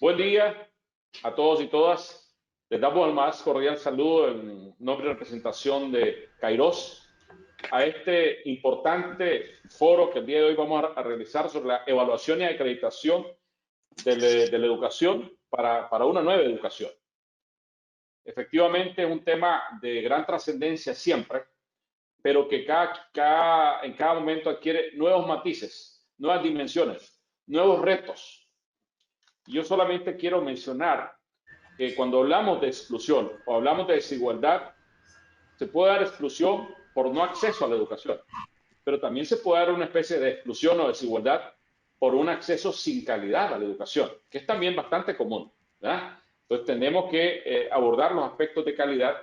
Buen día a todos y todas. Les damos el más cordial saludo en nombre y representación de Kairos a este importante foro que el día de hoy vamos a realizar sobre la evaluación y acreditación de la educación para una nueva educación. Efectivamente, es un tema de gran trascendencia siempre, pero que en cada momento adquiere nuevos matices, nuevas dimensiones, nuevos retos. Yo solamente quiero mencionar que cuando hablamos de exclusión o hablamos de desigualdad, se puede dar exclusión por no acceso a la educación, pero también se puede dar una especie de exclusión o desigualdad por un acceso sin calidad a la educación, que es también bastante común, ¿verdad? Entonces tenemos que abordar los aspectos de calidad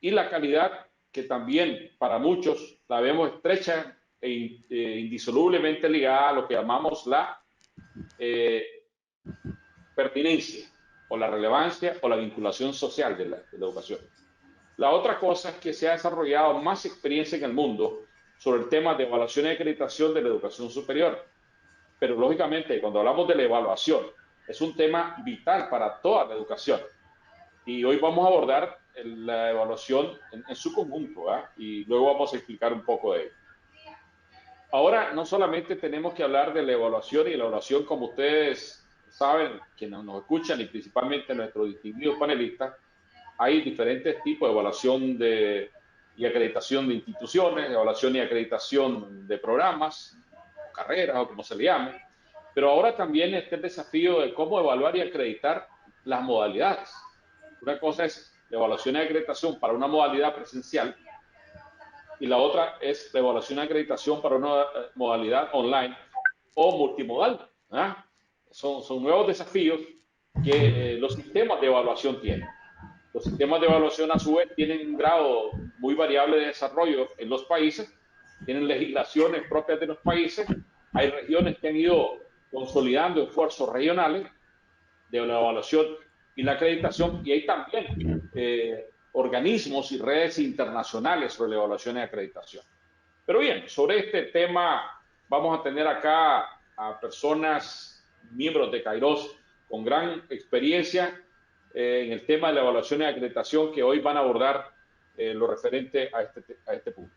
y la calidad que también para muchos la vemos estrecha indisolublemente ligada a lo que llamamos la eh, pertinencia o la relevancia o la vinculación social de la educación. La otra cosa es que se ha desarrollado más experiencia en el mundo sobre el tema de evaluación y acreditación de la educación superior. Pero lógicamente, cuando hablamos de la evaluación, es un tema vital para toda la educación. Y hoy vamos a abordar la evaluación en su conjunto, ¿eh? Y luego vamos a explicar un poco de ello. Ahora, no solamente tenemos que hablar de la evaluación y la evaluación, como ustedes saben, quienes nos escuchan y principalmente nuestros distinguidos panelistas, hay diferentes tipos de evaluación y acreditación de instituciones, evaluación y acreditación de programas, o carreras, o como se le llame. Pero ahora también está el desafío de cómo evaluar y acreditar las modalidades. Una cosa es la evaluación y acreditación para una modalidad presencial y la otra es la evaluación y acreditación para una modalidad online o multimodal. ¿Eh? Son nuevos desafíos que los sistemas de evaluación tienen. Los sistemas de evaluación, a su vez, tienen un grado muy variable de desarrollo en los países, tienen legislaciones propias de los países, hay regiones que han ido consolidando esfuerzos regionales de la evaluación y la acreditación, y hay también organismos y redes internacionales sobre la evaluación y acreditación. Pero bien, sobre este tema vamos a tener acá a personas, miembros de Kairos, con gran experiencia en el tema de la evaluación y acreditación que hoy van a abordar lo referente a este punto.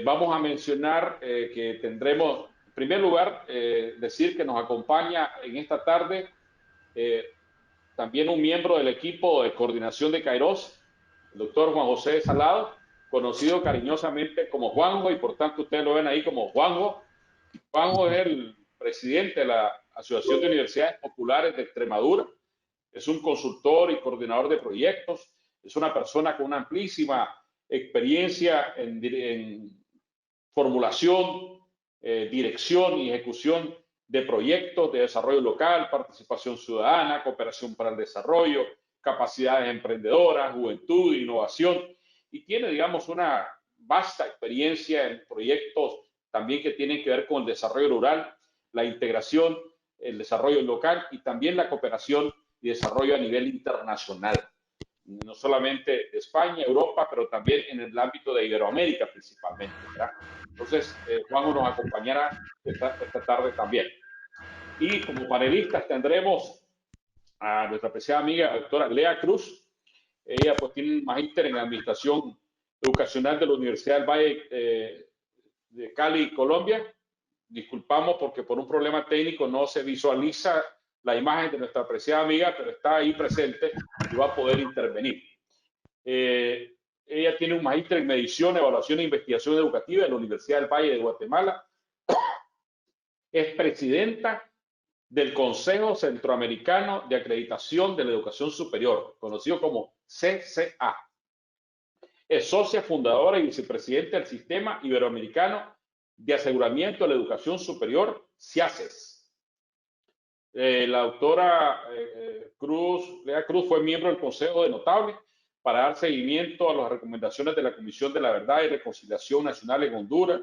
Vamos a mencionar que tendremos, en primer lugar, decir que nos acompaña en esta tarde también un miembro del equipo de coordinación de Kairos, el doctor Juan José Salado, conocido cariñosamente como Juanjo, y por tanto ustedes lo ven ahí como Juanjo. Juanjo es el presidente de la Asociación de Universidades Populares de Extremadura, es un consultor y coordinador de proyectos, es una persona con una amplísima experiencia en formulación, dirección y ejecución de proyectos de desarrollo local, participación ciudadana, cooperación para el desarrollo, capacidades emprendedoras, juventud, innovación, y tiene, digamos, una vasta experiencia en proyectos también que tienen que ver con el desarrollo rural, la integración, el desarrollo local y también la cooperación y desarrollo a nivel internacional, no solamente de España, Europa, pero también en el ámbito de Iberoamérica principalmente, ¿verdad? Entonces, Juan nos acompañará esta tarde también. Y como panelistas tendremos a nuestra apreciada amiga, la doctora Lea Cruz. Ella pues tiene un magíster en Administración Educacional de la Universidad del Valle de Cali, Colombia. Disculpamos porque por un problema técnico no se visualiza la imagen de nuestra apreciada amiga, pero está ahí presente y va a poder intervenir. Ella tiene un magíster en Medición, Evaluación e Investigación Educativa en la Universidad del Valle de Guatemala. Es presidenta del Consejo Centroamericano de Acreditación de la Educación Superior, conocido como CCA. Es socia fundadora y vicepresidenta del Sistema Iberoamericano de Aseguramiento de la Educación Superior, CIASES. La doctora Lea Cruz fue miembro del Consejo de Notables para dar seguimiento a las recomendaciones de la Comisión de la Verdad y Reconciliación Nacional en Honduras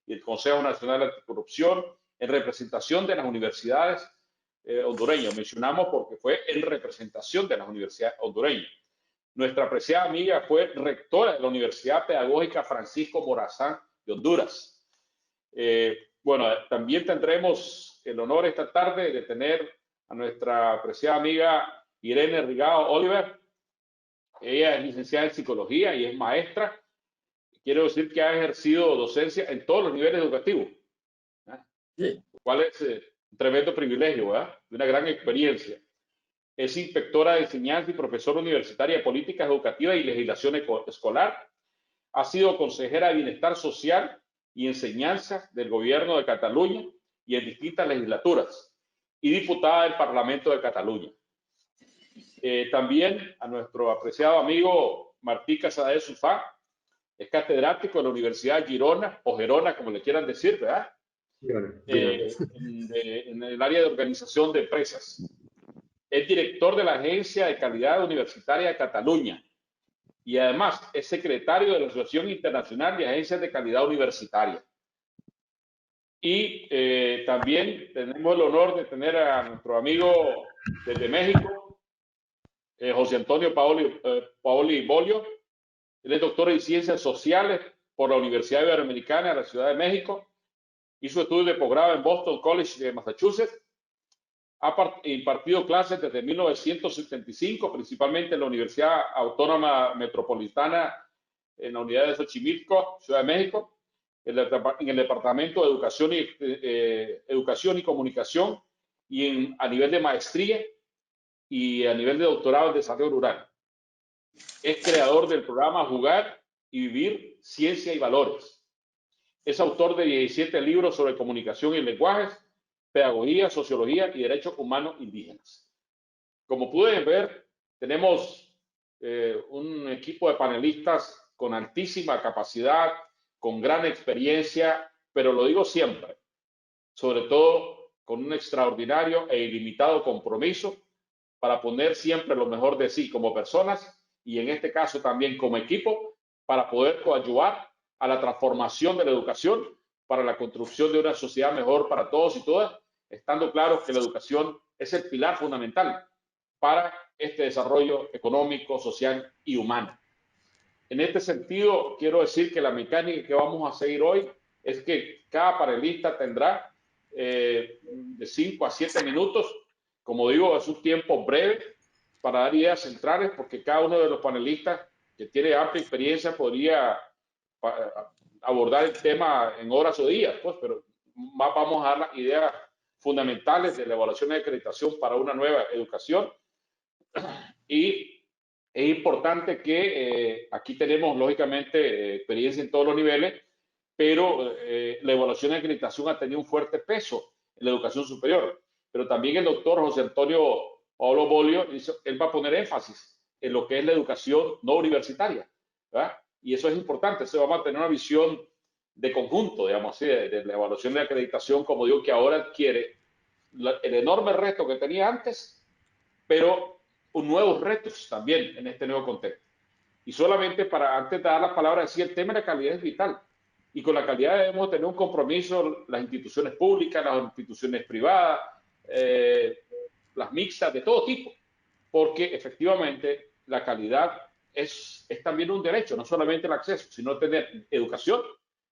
y el Consejo Nacional Anticorrupción en representación de las universidades hondureñas. Mencionamos porque fue en representación de las universidades hondureñas. Nuestra apreciada amiga fue rectora de la Universidad Pedagógica Francisco Morazán de Honduras. Bueno, también tendremos el honor esta tarde de tener a nuestra apreciada amiga Irene Rigao Oliver. Ella es licenciada en psicología y es maestra. Quiero decir que ha ejercido docencia en todos los niveles educativos, ¿eh? Sí. Lo cual es un tremendo privilegio, ¿verdad? De una gran experiencia. Es inspectora de enseñanza y profesora universitaria de políticas educativas y legislación escolar. Ha sido consejera de bienestar social y enseñanza del gobierno de Cataluña y en distintas legislaturas y diputada del Parlamento de Cataluña. También a nuestro apreciado amigo Martí Casadé Sufá, es catedrático de la Universidad de Girona, o Gerona, como le quieran decir, ¿verdad? En el área de organización de empresas. Es director de la Agencia de Calidad Universitaria de Cataluña y además es secretario de la Asociación Internacional de Agencias de Calidad Universitaria. Y también tenemos el honor de tener a nuestro amigo desde México, José Antonio Paoli Bolio. Él es doctor en Ciencias Sociales por la Universidad Iberoamericana de la Ciudad de México. Hizo estudios de posgrado en Boston College de Massachusetts. Ha impartido clases desde 1975, principalmente en la Universidad Autónoma Metropolitana, en la unidad de Xochimilco, Ciudad de México, en el Departamento de Educación y Comunicación, y a nivel de maestría y a nivel de doctorado en desarrollo rural. Es creador del programa Jugar y Vivir, Ciencia y Valores. Es autor de 17 libros sobre comunicación y lenguajes, pedagogía, sociología y derechos humanos indígenas. Como pueden ver, tenemos un equipo de panelistas con altísima capacidad, con gran experiencia, pero lo digo siempre, sobre todo con un extraordinario e ilimitado compromiso para poner siempre lo mejor de sí como personas y en este caso también como equipo para poder coadyuvar a la transformación de la educación para la construcción de una sociedad mejor para todos y todas, estando claro que la educación es el pilar fundamental para este desarrollo económico, social y humano. En este sentido, quiero decir que la mecánica que vamos a seguir hoy es que cada panelista tendrá de 5 a 7 minutos. Como digo, es un tiempo breve para dar ideas centrales, porque cada uno de los panelistas que tiene amplia experiencia podría abordar el tema en horas o días, pues, pero más vamos a dar las ideas fundamentales de la evaluación de acreditación para una nueva educación. Y es importante que aquí tenemos, lógicamente, experiencia en todos los niveles, pero la evaluación de acreditación ha tenido un fuerte peso en la educación superior. Pero también el doctor José Antonio Paolo Bolio, él va a poner énfasis en lo que es la educación no universitaria, ¿verdad? Y eso es importante, se va a tener una visión de conjunto, digamos así, de la evaluación de acreditación, como digo, que ahora adquiere el enorme reto que tenía antes, pero nuevos retos también en este nuevo contexto. Y solamente para, antes de dar la palabra, decir, el tema de la calidad es vital. Y con la calidad debemos tener un compromiso las instituciones públicas, las instituciones privadas, las mixtas, de todo tipo. Porque efectivamente la calidad es también un derecho, no solamente el acceso, sino tener educación,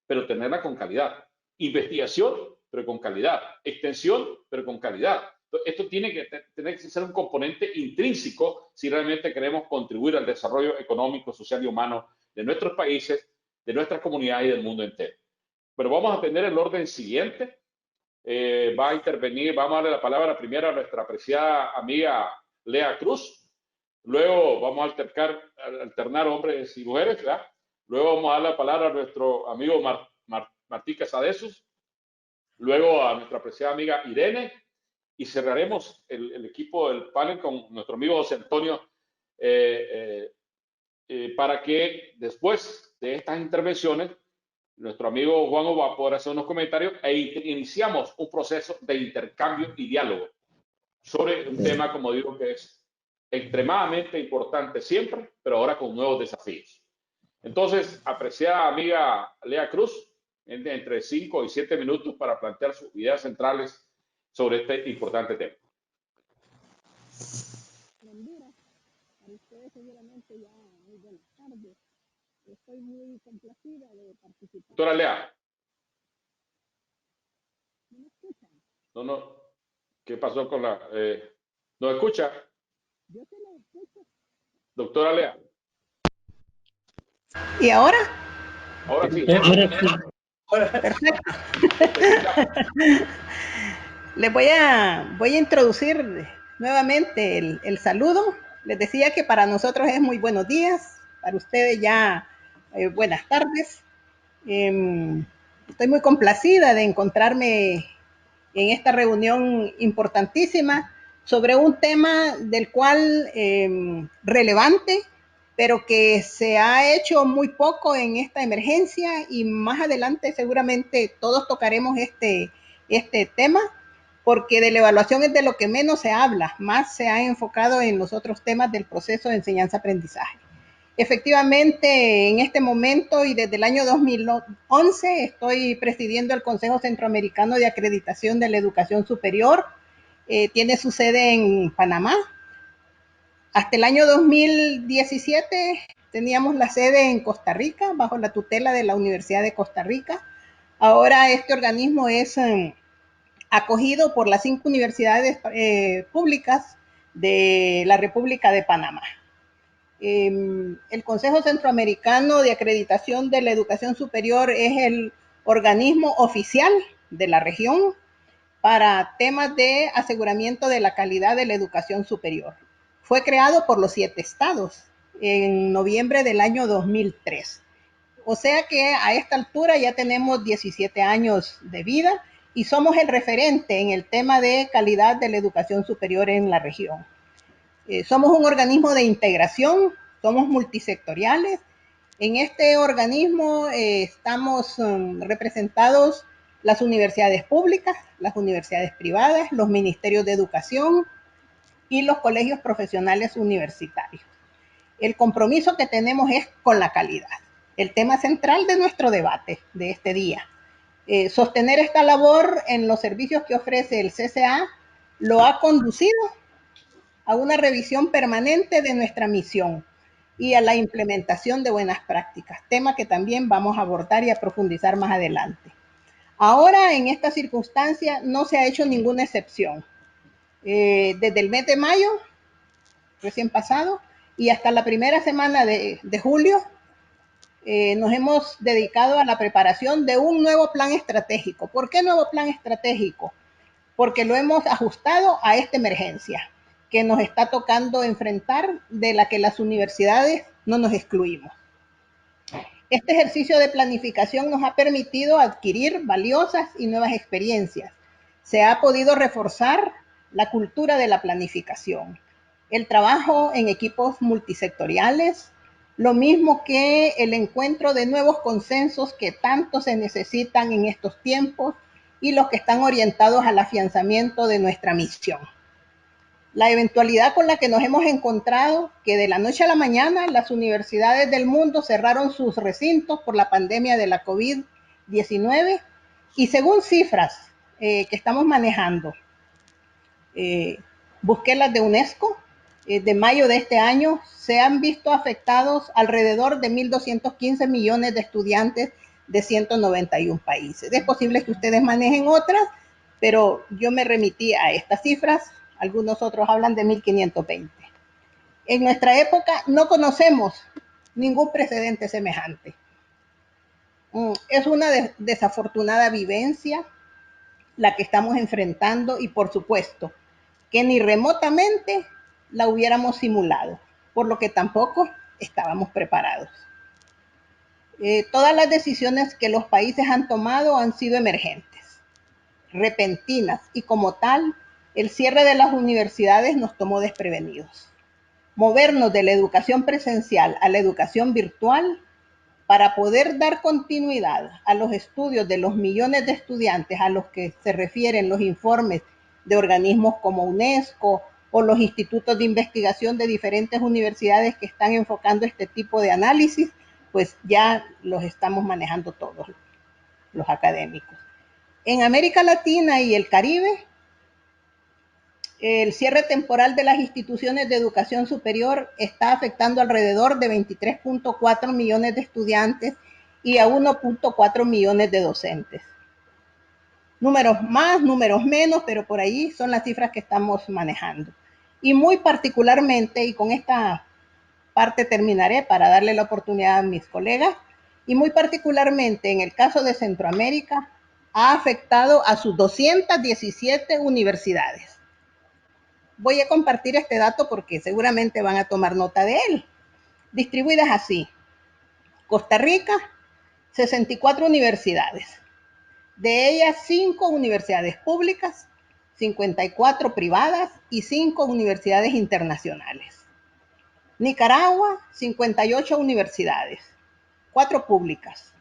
pero tenerla con calidad. Investigación, pero con calidad. Extensión, pero con calidad. Esto tiene que tener que ser un componente intrínseco si realmente queremos contribuir al desarrollo económico, social y humano de nuestros países, de nuestras comunidades y del mundo entero. Pero vamos a tener el orden siguiente. Va a intervenir, vamos a darle la palabra primero a nuestra apreciada amiga Lea Cruz. Luego vamos a alternar hombres y mujeres, ¿verdad? Luego vamos a dar la palabra a nuestro amigo Martí Casadesus. Luego a nuestra apreciada amiga Irene. Y cerraremos el equipo del panel con nuestro amigo José Antonio para que después de estas intervenciones nuestro amigo Juan va a poder hacer unos comentarios e iniciamos un proceso de intercambio y diálogo sobre un tema, como digo, que es extremadamente importante siempre, pero ahora con nuevos desafíos. Entonces, apreciada amiga Lea Cruz, entre 5 y 7 minutos para plantear sus ideas centrales sobre este importante tema. Honduras, para ustedes seguramente ya muy buenas tardes. Estoy muy complacida de participar. Doctora Lea. ¿Me escuchan? No. ¿Qué pasó con la... ¿nos escucha? Yo sí lo escucho. Doctora Lea. ¿Y ahora? Ahora sí. Ahora sí. Perfecto. Te escuchamos. Voy a introducir nuevamente el saludo. Les decía que para nosotros es muy buenos días, para ustedes ya buenas tardes. Estoy muy complacida de encontrarme en esta reunión importantísima sobre un tema del cual relevante, pero que se ha hecho muy poco en esta emergencia, y más adelante seguramente todos tocaremos este tema, porque de la evaluación es de lo que menos se habla, más se ha enfocado en los otros temas del proceso de enseñanza-aprendizaje. Efectivamente, en este momento y desde el año 2011 estoy presidiendo el Consejo Centroamericano de Acreditación de la Educación Superior. Tiene su sede en Panamá. Hasta el año 2017 teníamos la sede en Costa Rica, bajo la tutela de la Universidad de Costa Rica. Ahora este organismo es acogido por las 5 universidades públicas de la República de Panamá. El Consejo Centroamericano de Acreditación de la Educación Superior es el organismo oficial de la región para temas de aseguramiento de la calidad de la educación superior. Fue creado por los 7 estados en noviembre del año 2003. O sea que a esta altura ya tenemos 17 años de vida y somos el referente en el tema de calidad de la educación superior en la región. Somos un organismo de integración, somos multisectoriales. En este organismo estamos representados las universidades públicas, las universidades privadas, los ministerios de educación y los colegios profesionales universitarios. El compromiso que tenemos es con la calidad, el tema central de nuestro debate de este día. Sostener esta labor en los servicios que ofrece el CCA lo ha conducido a una revisión permanente de nuestra misión y a la implementación de buenas prácticas, tema que también vamos a abordar y a profundizar más adelante. Ahora, en esta circunstancia, no se ha hecho ninguna excepción. Desde el mes de mayo, recién pasado, y hasta la primera semana de julio, nos hemos dedicado a la preparación de un nuevo plan estratégico. ¿Por qué nuevo plan estratégico? Porque lo hemos ajustado a esta emergencia que nos está tocando enfrentar, de la que las universidades no nos excluimos. Este ejercicio de planificación nos ha permitido adquirir valiosas y nuevas experiencias. Se ha podido reforzar la cultura de la planificación, el trabajo en equipos multisectoriales, lo mismo que el encuentro de nuevos consensos que tanto se necesitan en estos tiempos y los que están orientados al afianzamiento de nuestra misión. La eventualidad con la que nos hemos encontrado, que de la noche a la mañana las universidades del mundo cerraron sus recintos por la pandemia de la COVID-19, y según cifras que estamos manejando, busqué las de UNESCO, de mayo de este año, se han visto afectados alrededor de 1.215 millones de estudiantes de 191 países. Es posible que ustedes manejen otras, pero yo me remití a estas cifras. Algunos otros hablan de 1.520. En nuestra época no conocemos ningún precedente semejante. Es una desafortunada vivencia la que estamos enfrentando, y por supuesto que ni remotamente la hubiéramos simulado, por lo que tampoco estábamos preparados. Todas las decisiones que los países han tomado han sido emergentes, repentinas, y como tal, el cierre de las universidades nos tomó desprevenidos. Movernos de la educación presencial a la educación virtual para poder dar continuidad a los estudios de los millones de estudiantes a los que se refieren los informes de organismos como UNESCO o los institutos de investigación de diferentes universidades que están enfocando este tipo de análisis, pues ya los estamos manejando todos los académicos. En América Latina y el Caribe, el cierre temporal de las instituciones de educación superior está afectando alrededor de 23.4 millones de estudiantes y a 1.4 millones de docentes. Números más, números menos, pero por ahí son las cifras que estamos manejando. Y muy particularmente, y con esta parte terminaré para darle la oportunidad a mis colegas, y muy particularmente en el caso de Centroamérica, ha afectado a sus 217 universidades. Voy a compartir este dato porque seguramente van a tomar nota de él. Distribuidas así: Costa Rica, 64 universidades. De ellas, 5 universidades públicas, 54 privadas y 5 universidades internacionales. Nicaragua, 58 universidades, 4 públicas.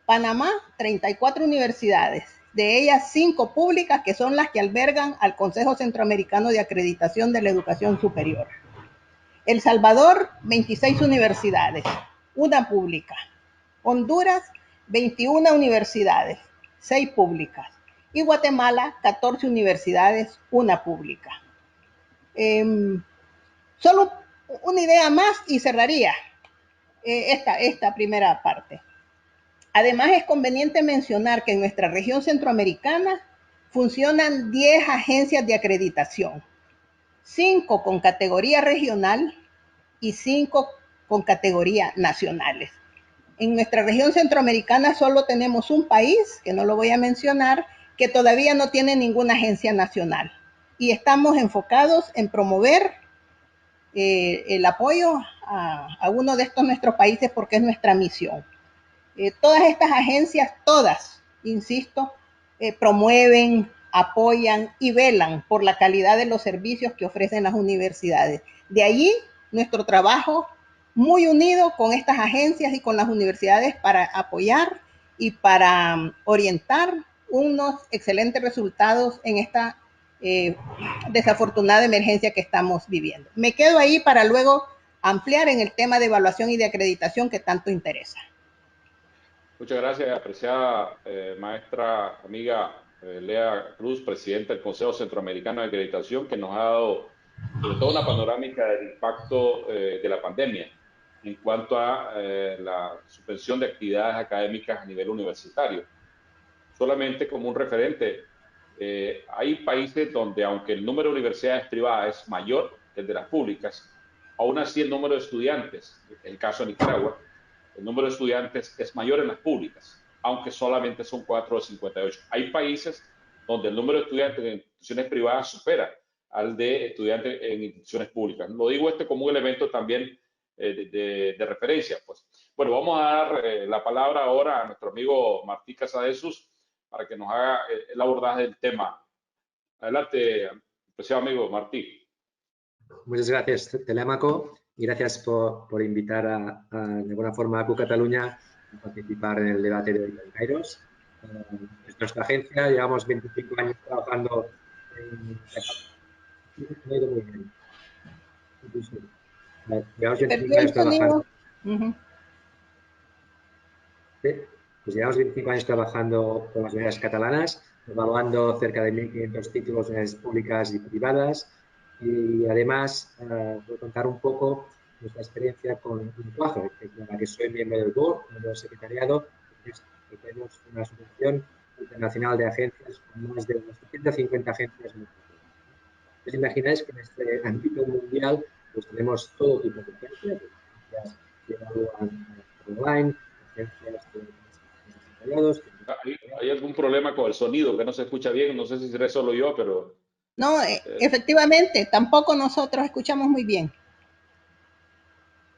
Panamá, 34 universidades, de ellas 5 públicas, que son las que albergan al Consejo Centroamericano de Acreditación de la Educación Superior. El Salvador, 26 universidades, 1 pública. Honduras, 21 universidades, 6 públicas. Y Guatemala, 14 universidades, 1 pública. Solo una idea más y cerraría esta primera parte. Además, es conveniente mencionar que en nuestra región centroamericana funcionan 10 agencias de acreditación, 5 con categoría regional y 5 con categoría nacionales. En nuestra región centroamericana solo tenemos un país, que no lo voy a mencionar, que todavía no tiene ninguna agencia nacional. Y estamos enfocados en promover el apoyo a uno de estos nuestros países porque es nuestra misión. Todas estas agencias, todas, insisto, promueven, apoyan y velan por la calidad de los servicios que ofrecen las universidades. De allí nuestro trabajo muy unido con estas agencias y con las universidades para apoyar y para orientar unos excelentes resultados en esta desafortunada emergencia que estamos viviendo. Me quedo ahí para luego ampliar en el tema de evaluación y de acreditación que tanto interesa. Muchas gracias, apreciada maestra amiga Lea Cruz, presidenta del Consejo Centroamericano de Acreditación, que nos ha dado sobre todo una panorámica del impacto de la pandemia en cuanto a la suspensión de actividades académicas a nivel universitario. Solamente como un referente, hay países donde, aunque el número de universidades privadas es mayor que el de las públicas, aún así el número de estudiantes, en el caso de Nicaragua, el número de estudiantes es mayor en las públicas, aunque solamente son 4 de 58. Hay países donde el número de estudiantes en instituciones privadas supera al de estudiantes en instituciones públicas. Lo digo como un elemento también de referencia. Pues. Bueno, vamos a dar la palabra ahora a nuestro amigo Martí Casadesus para que nos haga el abordaje del tema. Adelante, apreciado amigo Martí. Muchas gracias, Telémaco, y gracias por invitar de alguna forma a ACU Cataluña a participar en el debate de hoy con Kairos. Nuestra agencia llevamos 25 años trabajando en... Me ha ido muy bien. Llevamos 25 años trabajando... Pues llevamos 25 años trabajando con las universidades catalanas, evaluando cerca de 1.500 títulos de universidades públicas y privadas. Y además, voy a contar un poco nuestra experiencia con UNCUAGE, que es la que soy miembro del board, miembro del secretariado, que tenemos una asociación internacional de agencias con más de unas 150 agencias multitud. Entonces, imagináis que en este ámbito mundial pues tenemos todo tipo de agencias que evalúan online, agencias de desarrollados. ¿Hay algún problema con el sonido que no se escucha bien? No sé si seré solo yo, pero... No, efectivamente, tampoco nosotros escuchamos muy bien.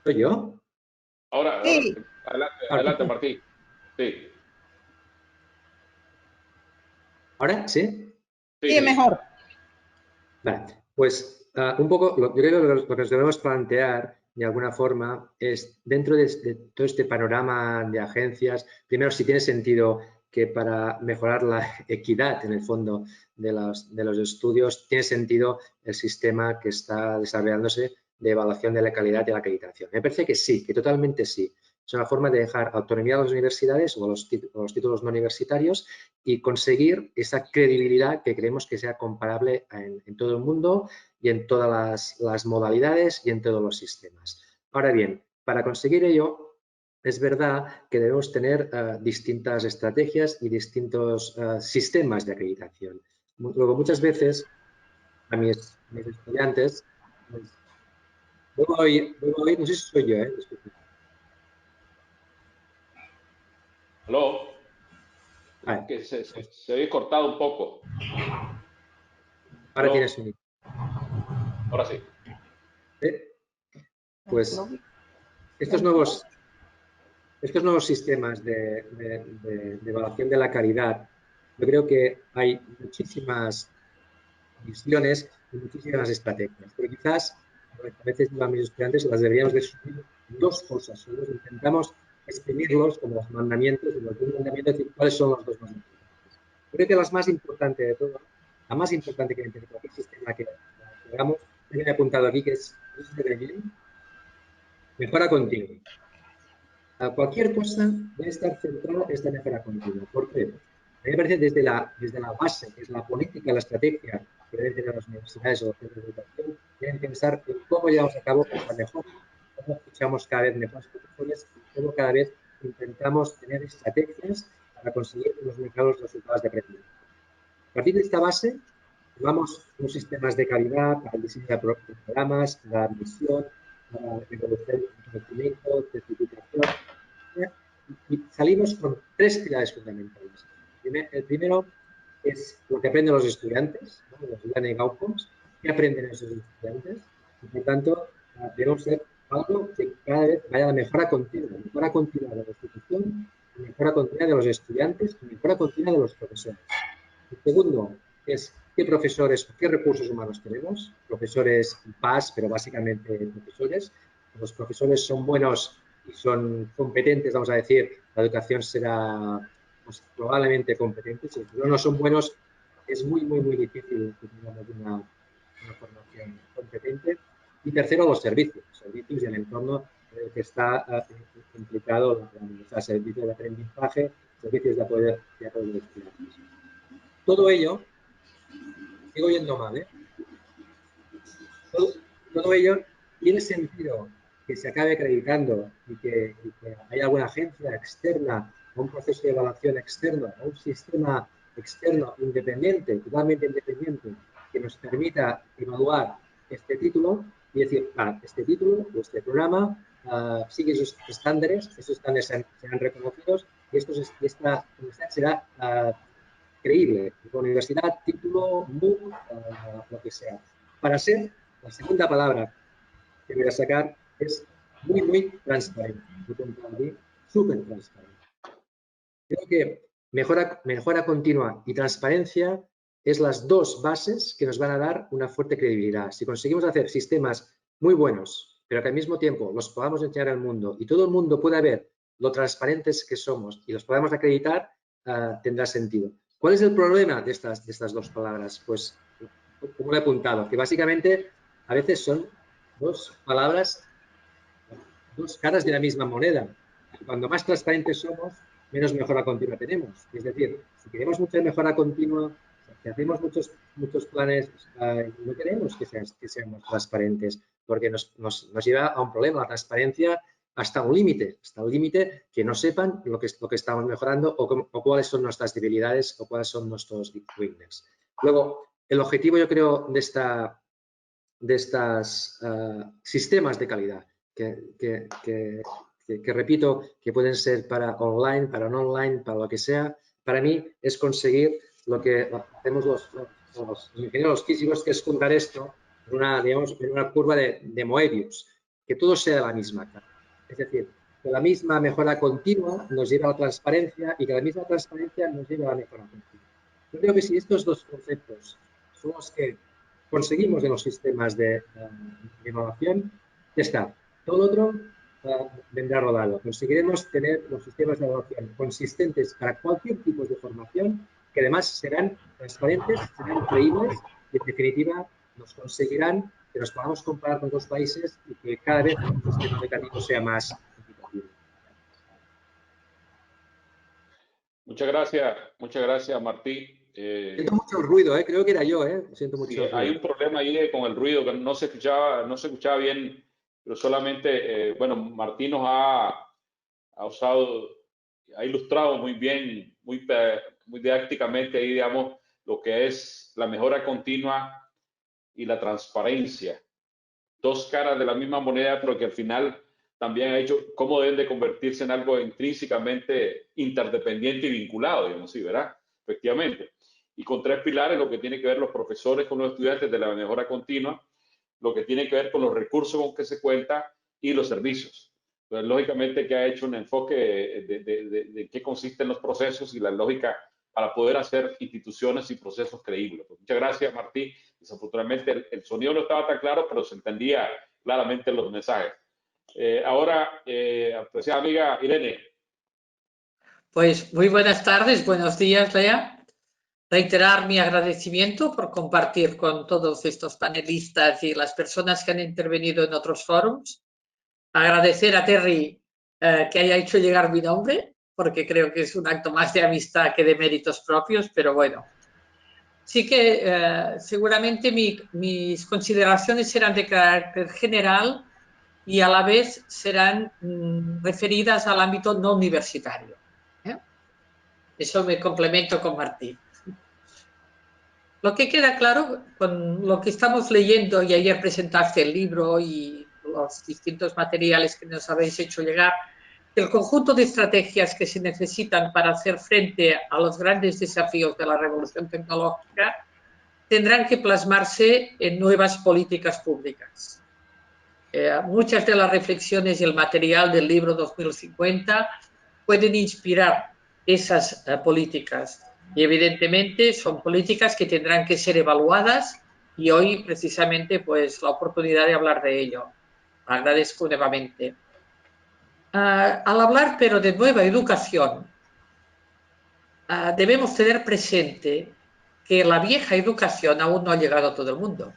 ¿Soy yo? Ahora, sí. adelante, Martí. Sí. ¿Ahora? ¿Sí? Sí, mejor. Vale, pues un poco, yo creo que lo que nos debemos plantear de alguna forma es, dentro de todo este panorama de agencias, primero si tiene sentido que para mejorar la equidad en el fondo de los estudios, tiene sentido el sistema que está desarrollándose de evaluación de la calidad y la acreditación. Me parece que sí, que totalmente sí. Es una forma de dejar autonomía a las universidades o a los títulos no universitarios y conseguir esa credibilidad que creemos que sea comparable en todo el mundo y en todas las modalidades y en todos los sistemas. Ahora bien, para conseguir ello, es verdad que debemos tener distintas estrategias y distintos sistemas de acreditación. Luego, muchas veces a mis estudiantes, pues, vuelvo a oír, no sé si soy yo, disculpe. ¿Aló? Vale. Que se ve cortado un poco. Ahora ¿Aló? tiene sonido. Ahora sí. Pues estos nuevos sistemas de evaluación de la calidad, yo creo que hay muchísimas visiones y muchísimas estrategias. Pero quizás, a veces a mis estudiantes las deberíamos de subir en dos cosas. Solo intentamos exprimirlos como los mandamientos y los dos mandamientos, decir cuáles son los dos más importantes. Creo que las más importantes de todo, la más importante que entiende cualquier sistema que hagamos, he apuntado aquí, que es mejora continua. Cualquier cosa debe estar centrada en esta mejora continua. ¿Por qué? A mí me parece desde la base, que es la política, la estrategia que deben tener las universidades o los centros de educación, deben pensar en cómo llevamos a cabo esta mejora, cómo fichamos cada vez mejores profesores y cómo cada vez intentamos tener estrategias para conseguir los mejores resultados de aprendizaje. A partir de esta base, tomamos unos sistemas de calidad para el diseño de programas, la admisión, la evolución de conocimiento, certificación, y salimos con tres pilares fundamentales. El primero es lo que aprenden los estudiantes, ¿no? Los learning outcomes, qué aprenden esos estudiantes, y por tanto debemos ser algo que cada vez vaya a la mejora continua de la institución, mejora continua de los estudiantes y mejora continua de los profesores. El segundo es qué profesores o qué recursos humanos tenemos, profesores PAS, pero básicamente profesores. Los profesores son buenos y son competentes, vamos a decir, la educación será pues, probablemente competente. Si no son buenos, es muy difícil que tengamos una formación competente. Y tercero, los servicios y el entorno en el que está implicado la universidad, servicios de aprendizaje, servicios de apoyo de estudiantes. Todo ello, sigo yendo mal, todo ello tiene sentido que se acabe acreditando y que haya alguna agencia externa o un proceso de evaluación externo o un sistema externo independiente, totalmente independiente, que nos permita evaluar este título y decir, este título o este programa sigue esos estándares serán reconocidos y esta universidad será creíble, universidad, título, MOOC, lo que sea. Para ser, la segunda palabra que voy a sacar es muy transparente. Súper transparente. Creo que mejora continua y transparencia es las dos bases que nos van a dar una fuerte credibilidad. Si conseguimos hacer sistemas muy buenos, pero que al mismo tiempo los podamos enseñar al mundo y todo el mundo pueda ver lo transparentes que somos y los podamos acreditar, tendrá sentido. ¿Cuál es el problema de estas dos palabras? Pues, como lo he apuntado, que básicamente a veces son dos palabras, dos caras de la misma moneda. Cuando más transparentes somos, menos mejora continua tenemos. Es decir, si queremos mucha mejora continua, si hacemos muchos planes, no queremos que seamos transparentes, porque nos lleva a un problema. La transparencia hasta un límite que no sepan lo que estamos mejorando o cuáles son nuestras debilidades o cuáles son nuestros weaknesses. Luego, el objetivo, yo creo, de estos sistemas de calidad, que repito, que pueden ser para online, para no online, para lo que sea, para mí es conseguir lo que hacemos los ingenieros físicos, que es juntar esto en una curva de Moebius, que todo sea la misma. Es decir, que la misma mejora continua nos lleva a la transparencia y que la misma transparencia nos lleva a la mejora continua. Yo creo que si estos dos conceptos son los que conseguimos en los sistemas de evaluación, ya está. Todo lo otro vendrá rodado. Conseguiremos tener los sistemas de evaluación consistentes para cualquier tipo de formación, que además serán transparentes, serán creíbles y, en definitiva, nos conseguirán que nos podamos comparar con otros países y que cada vez el sistema educativo sea más equitativo. Muchas gracias, Martí. Siento mucho ruido, creo que era yo, siento mucho sí, ruido. hay un problema ahí con el ruido, que no se escuchaba bien, pero solamente, bueno, Martí nos ha ha ilustrado muy bien, muy didácticamente ahí, digamos, lo que es la mejora continua y la transparencia. Dos caras de la misma moneda, pero que al final también ha hecho cómo deben de convertirse en algo intrínsecamente interdependiente y vinculado, digamos, sí, ¿verdad? Efectivamente. Y con tres pilares, lo que tiene que ver los profesores con los estudiantes de la mejora continua, lo que tiene que ver con los recursos con que se cuenta y los servicios. Entonces, lógicamente que ha hecho un enfoque de qué consisten los procesos y la lógica para poder hacer instituciones y procesos creíbles. Pues muchas gracias, Martí. Desafortunadamente el sonido no estaba tan claro, pero se entendía claramente los mensajes. Ahora, apreciada amiga Irene. Pues muy buenas tardes, buenos días, Lea. Reiterar mi agradecimiento por compartir con todos estos panelistas y las personas que han intervenido en otros foros. Agradecer a Terry que haya hecho llegar mi nombre, porque creo que es un acto más de amistad que de méritos propios, pero bueno. Sí que seguramente mis consideraciones serán de carácter general y a la vez serán referidas al ámbito no universitario. Eso me complemento con Martí. Lo que queda claro con lo que estamos leyendo, y ayer presentaste el libro y los distintos materiales que nos habéis hecho llegar, el conjunto de estrategias que se necesitan para hacer frente a los grandes desafíos de la revolución tecnológica tendrán que plasmarse en nuevas políticas públicas. Muchas de las reflexiones y el material del libro 2050 pueden inspirar esas políticas. Y evidentemente son políticas que tendrán que ser evaluadas y hoy precisamente pues la oportunidad de hablar de ello. Agradezco nuevamente. Al hablar pero de nueva educación, debemos tener presente que la vieja educación aún no ha llegado a todo el mundo.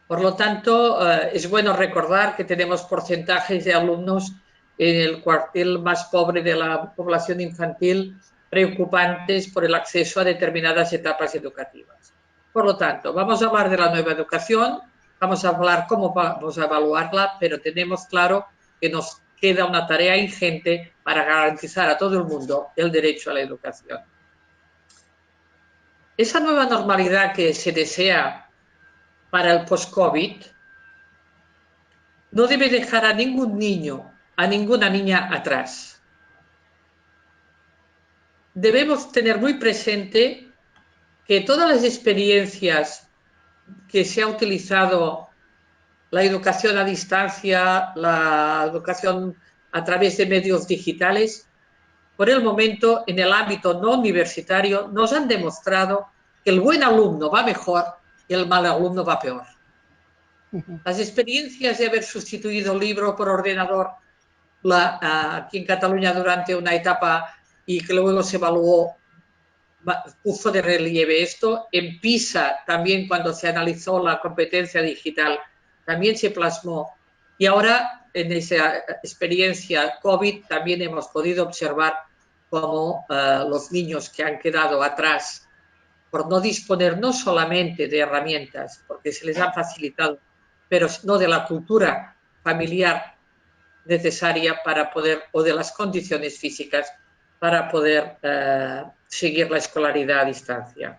Por lo tanto, es bueno recordar que tenemos porcentajes de alumnos en el cuartil más pobre de la población infantil preocupantes por el acceso a determinadas etapas educativas. Por lo tanto, vamos a hablar de la nueva educación, vamos a hablar cómo vamos a evaluarla, pero tenemos claro que nos queda una tarea ingente para garantizar a todo el mundo el derecho a la educación. Esa nueva normalidad que se desea para el post-COVID no debe dejar a ningún niño, a ninguna niña atrás. Debemos tener muy presente que todas las experiencias que se ha utilizado, la educación a distancia, la educación a través de medios digitales, por el momento en el ámbito no universitario nos han demostrado que el buen alumno va mejor y el mal alumno va peor. Las experiencias de haber sustituido el libro por ordenador aquí en Cataluña durante una etapa y que luego se evaluó, puso de relieve esto. En PISA también, cuando se analizó la competencia digital, también se plasmó. Y ahora en esa experiencia COVID también hemos podido observar cómo los niños que han quedado atrás por no disponer no solamente de herramientas, porque se les han facilitado, pero no de la cultura familiar necesaria para poder, o de las condiciones físicas para poder seguir la escolaridad a distancia.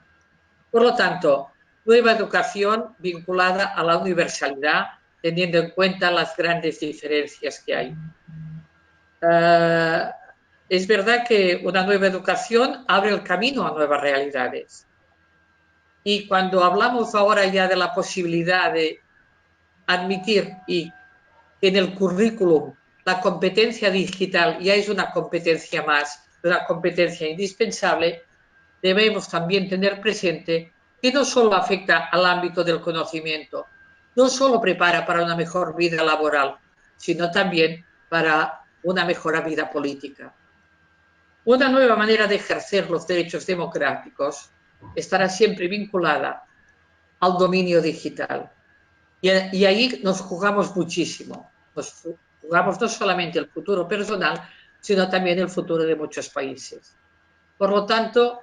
Por lo tanto, nueva educación vinculada a la universalidad, teniendo en cuenta las grandes diferencias que hay. Es verdad que una nueva educación abre el camino a nuevas realidades. Y cuando hablamos ahora ya de la posibilidad de admitir y que en el currículum la competencia digital ya es una competencia más, una competencia indispensable, debemos también tener presente que no solo afecta al ámbito del conocimiento, no solo prepara para una mejor vida laboral, sino también para una mejor vida política. Una nueva manera de ejercer los derechos democráticos estará siempre vinculada al dominio digital. Y ahí nos jugamos muchísimo. Nos jugamos no solamente el futuro personal, sino también el futuro de muchos países. Por lo tanto,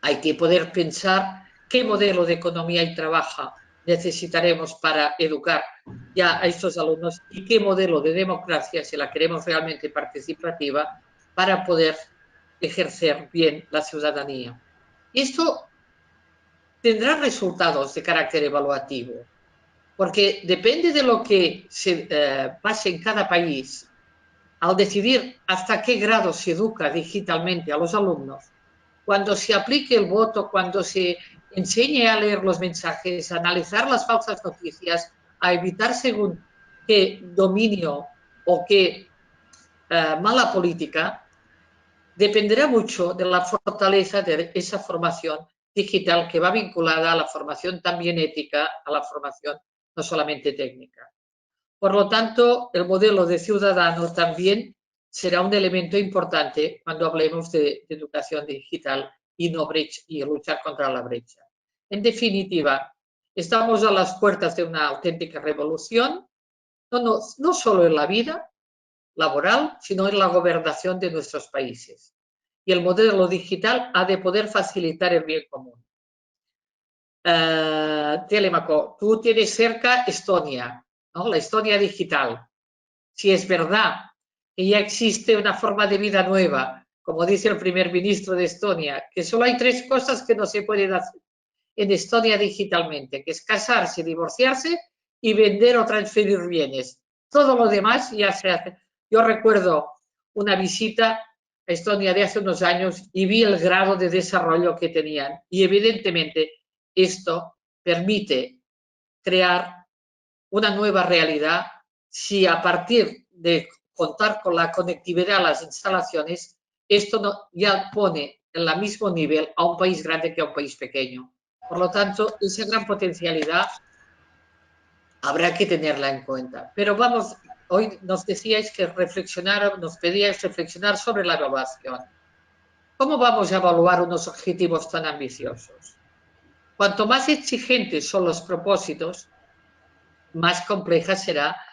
hay que poder pensar qué modelo de economía y trabajo necesitaremos para educar ya a estos alumnos y qué modelo de democracia, si la queremos realmente participativa, para poder ejercer bien la ciudadanía. Esto tendrá resultados de carácter evaluativo, porque depende de lo que se pase en cada país. Al decidir hasta qué grado se educa digitalmente a los alumnos, cuando se aplique el voto, cuando se enseñe a leer los mensajes, a analizar las falsas noticias, a evitar según qué dominio o qué mala política, dependerá mucho de la fortaleza de esa formación digital que va vinculada a la formación también ética, a la formación no solamente técnica. Por lo tanto, el modelo de ciudadano también será un elemento importante cuando hablemos de educación digital y luchar contra la brecha. En definitiva, estamos a las puertas de una auténtica revolución, no solo en la vida laboral, sino en la gobernación de nuestros países. Y el modelo digital ha de poder facilitar el bien común. Telemaco, tú tienes cerca Estonia, ¿no? La Estonia digital. Si es verdad que ya existe una forma de vida nueva, como dice el primer ministro de Estonia, que solo hay 3 cosas que no se pueden hacer en Estonia digitalmente, que es casarse, divorciarse y vender o transferir bienes. Todo lo demás ya se hace. Yo recuerdo una visita a Estonia de hace unos años y vi el grado de desarrollo que tenían. Y evidentemente esto permite crear una nueva realidad si a partir de contar con la conectividad a las instalaciones, esto ya pone en el mismo nivel a un país grande que a un país pequeño. Por lo tanto, esa gran potencialidad habrá que tenerla en cuenta. Pero vamos, hoy nos decíais que nos pedíais reflexionar sobre la evaluación. ¿Cómo vamos a evaluar unos objetivos tan ambiciosos? Cuanto más exigentes son los propósitos, más complejas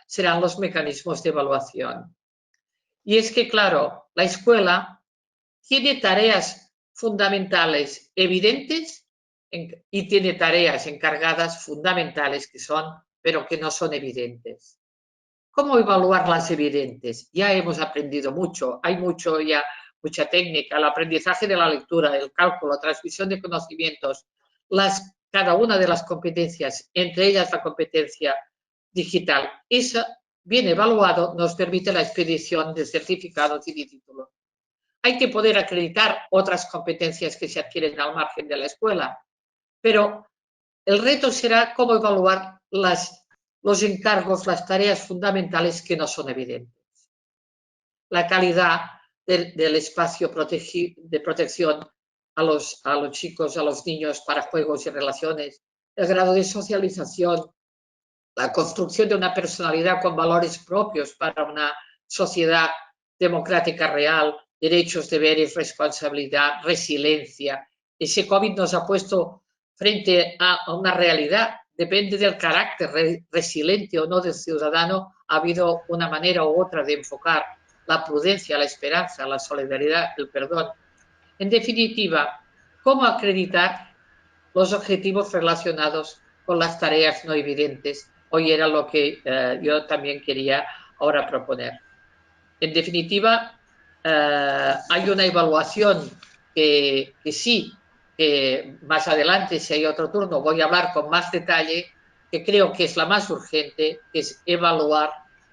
serán los mecanismos de evaluación. Y es que, claro, la escuela tiene tareas fundamentales evidentes y tiene tareas encargadas fundamentales que son, pero que no son evidentes. ¿Cómo evaluar las evidentes? Ya hemos aprendido mucho, hay mucha técnica, el aprendizaje de la lectura, el cálculo, transmisión de conocimientos, cada una de las competencias, entre ellas la competencia digital. Eso, bien evaluado, nos permite la expedición de certificados y de títulos. Hay que poder acreditar otras competencias que se adquieren al margen de la escuela, pero el reto será cómo evaluar los encargos, las tareas fundamentales que no son evidentes. La calidad del espacio de protección a los chicos, a los niños para juegos y relaciones, el grado de socialización, la construcción de una personalidad con valores propios para una sociedad democrática real, derechos, deberes, responsabilidad, resiliencia. Ese COVID nos ha puesto frente a una realidad. Depende del carácter resiliente o no del ciudadano, ha habido una manera u otra de enfocar la prudencia, la esperanza, la solidaridad, el perdón. En definitiva, ¿cómo acreditar los objetivos relacionados con las tareas no evidentes? Hoy era lo que yo también quería ahora proponer. En definitiva, hay una evaluación que sí, que más adelante, si hay otro turno, voy a hablar con más detalle, que creo que es la más urgente, que es evaluar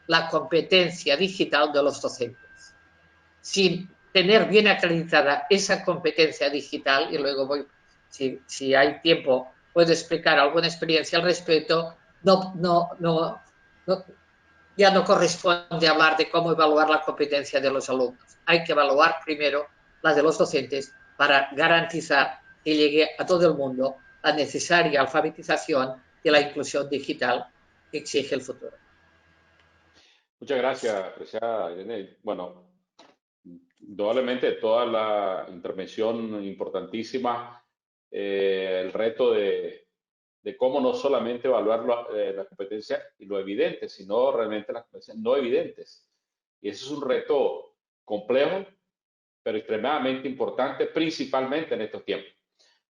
la competencia digital de los docentes. Sin tener bien acreditada esa competencia digital, y luego si hay tiempo, puedo explicar alguna experiencia al respecto, ya no corresponde hablar de cómo evaluar la competencia de los alumnos. Hay que evaluar primero la de los docentes para garantizar que llegue a todo el mundo la necesaria alfabetización y la inclusión digital que exige el futuro. Muchas gracias, apreciada Irene. Bueno, indudablemente toda la intervención importantísima, el reto de cómo no solamente evaluar la competencia y lo evidente, sino realmente las competencias no evidentes. Y eso es un reto complejo, pero extremadamente importante, principalmente en estos tiempos.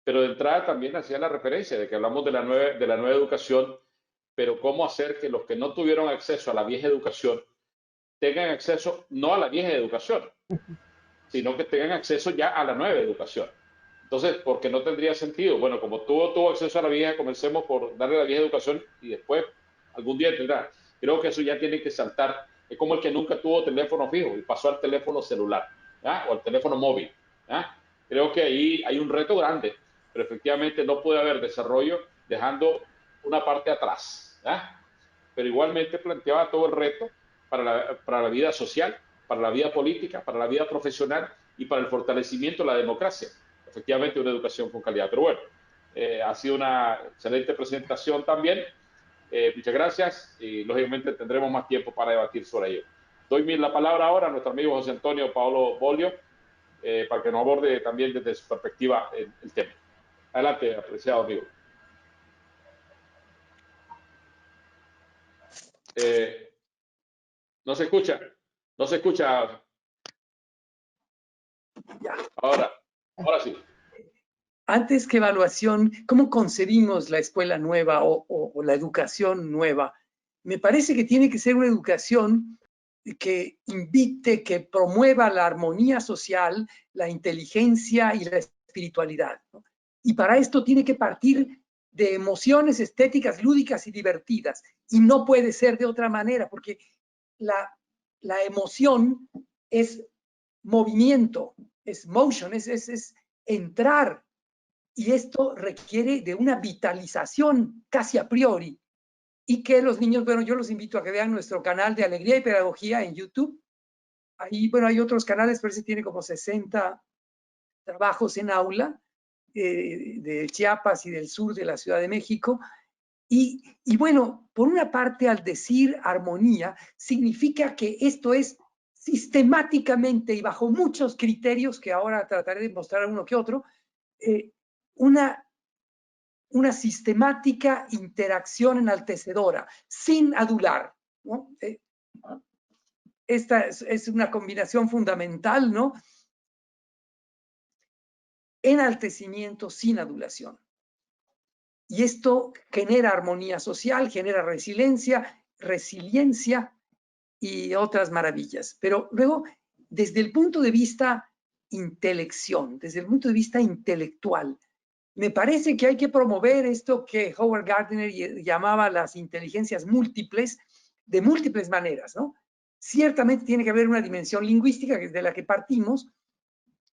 Pero de entrada también hacía la referencia de que hablamos de la nueva educación, pero cómo hacer que los que no tuvieron acceso a la vieja educación tengan acceso no a la vieja educación, sino que tengan acceso ya a la nueva educación. Entonces, ¿por qué no tendría sentido? Bueno, como tuvo acceso a la vieja, comencemos por darle la vieja educación y después algún día tendrá. Creo que eso ya tiene que saltar. Es como el que nunca tuvo teléfono fijo y pasó al teléfono celular, ¿ya? O al teléfono móvil, ¿ya? Creo que ahí hay un reto grande, pero efectivamente no puede haber desarrollo dejando una parte atrás, ¿ya? Pero igualmente planteaba todo el reto para la vida social, para la vida política, para la vida profesional y para el fortalecimiento de la democracia. Efectivamente, una educación con calidad. Pero bueno, ha sido una excelente presentación también. Muchas gracias y lógicamente tendremos más tiempo para debatir sobre ello. Doy la palabra ahora a nuestro amigo José Antonio Paolo Bolio para que nos aborde también desde su perspectiva el tema. Adelante, apreciado amigo. No se escucha, no se escucha. Ahora sí. Antes que evaluación, ¿cómo concebimos la escuela nueva o la educación nueva? Me parece que tiene que ser una educación que invite, que promueva la armonía social, la inteligencia y la espiritualidad, ¿no? Y para esto tiene que partir de emociones estéticas, lúdicas y divertidas. Y no puede ser de otra manera, porque la emoción es movimiento, es motion, es entrar. Y esto requiere de una vitalización casi a priori. Y que los niños, bueno, yo los invito a que vean nuestro canal de Alegría y Pedagogía en YouTube. Ahí, bueno, hay otros canales, pero ese tiene como 60 trabajos en aula de Chiapas y del sur de la Ciudad de México. Y bueno, por una parte, al decir armonía, significa que esto es sistemáticamente y bajo muchos criterios, que ahora trataré de mostrar uno que otro, una sistemática interacción enaltecedora, sin adular, ¿no? Esta es una combinación fundamental, ¿no? Enaltecimiento sin adulación. Y esto genera armonía social, genera resiliencia y otras maravillas. Pero luego, desde el punto de vista intelección, desde el punto de vista intelectual, me parece que hay que promover esto que Howard Gardner llamaba las inteligencias múltiples, de múltiples maneras, ¿no? Ciertamente tiene que haber una dimensión lingüística de la que partimos,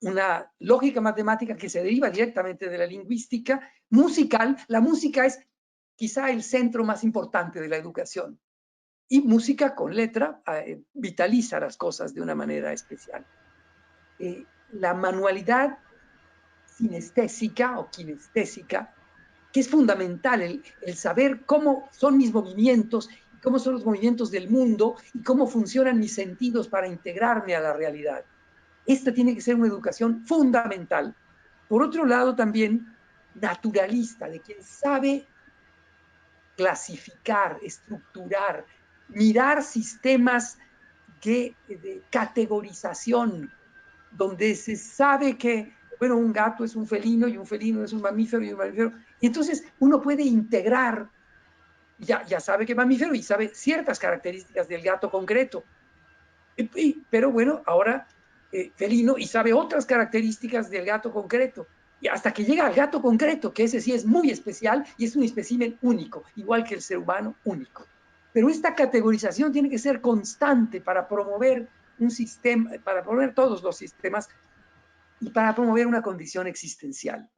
una lógica matemática que se deriva directamente de la lingüística, musical. La música es quizá el centro más importante de la educación. Y música con letra vitaliza las cosas de una manera especial. La manualidad sinestésica o kinestésica, que es fundamental, el saber cómo son mis movimientos, cómo son los movimientos del mundo y cómo funcionan mis sentidos para integrarme a la realidad. Esta tiene que ser una educación fundamental. Por otro lado, también naturalista, de quien sabe clasificar, estructurar, mirar sistemas de categorización, donde se sabe que, bueno, un gato es un felino y un felino es un mamífero y un mamífero. Y entonces uno puede integrar, ya sabe que es mamífero y sabe ciertas características del gato concreto. Pero bueno, ahora felino y sabe otras características del gato concreto. Y hasta que llega al gato concreto, que ese sí es muy especial y es un espécimen único, igual que el ser humano único. Pero esta categorización tiene que ser constante para promover un sistema, para promover todos los sistemas y para promover una condición existencial.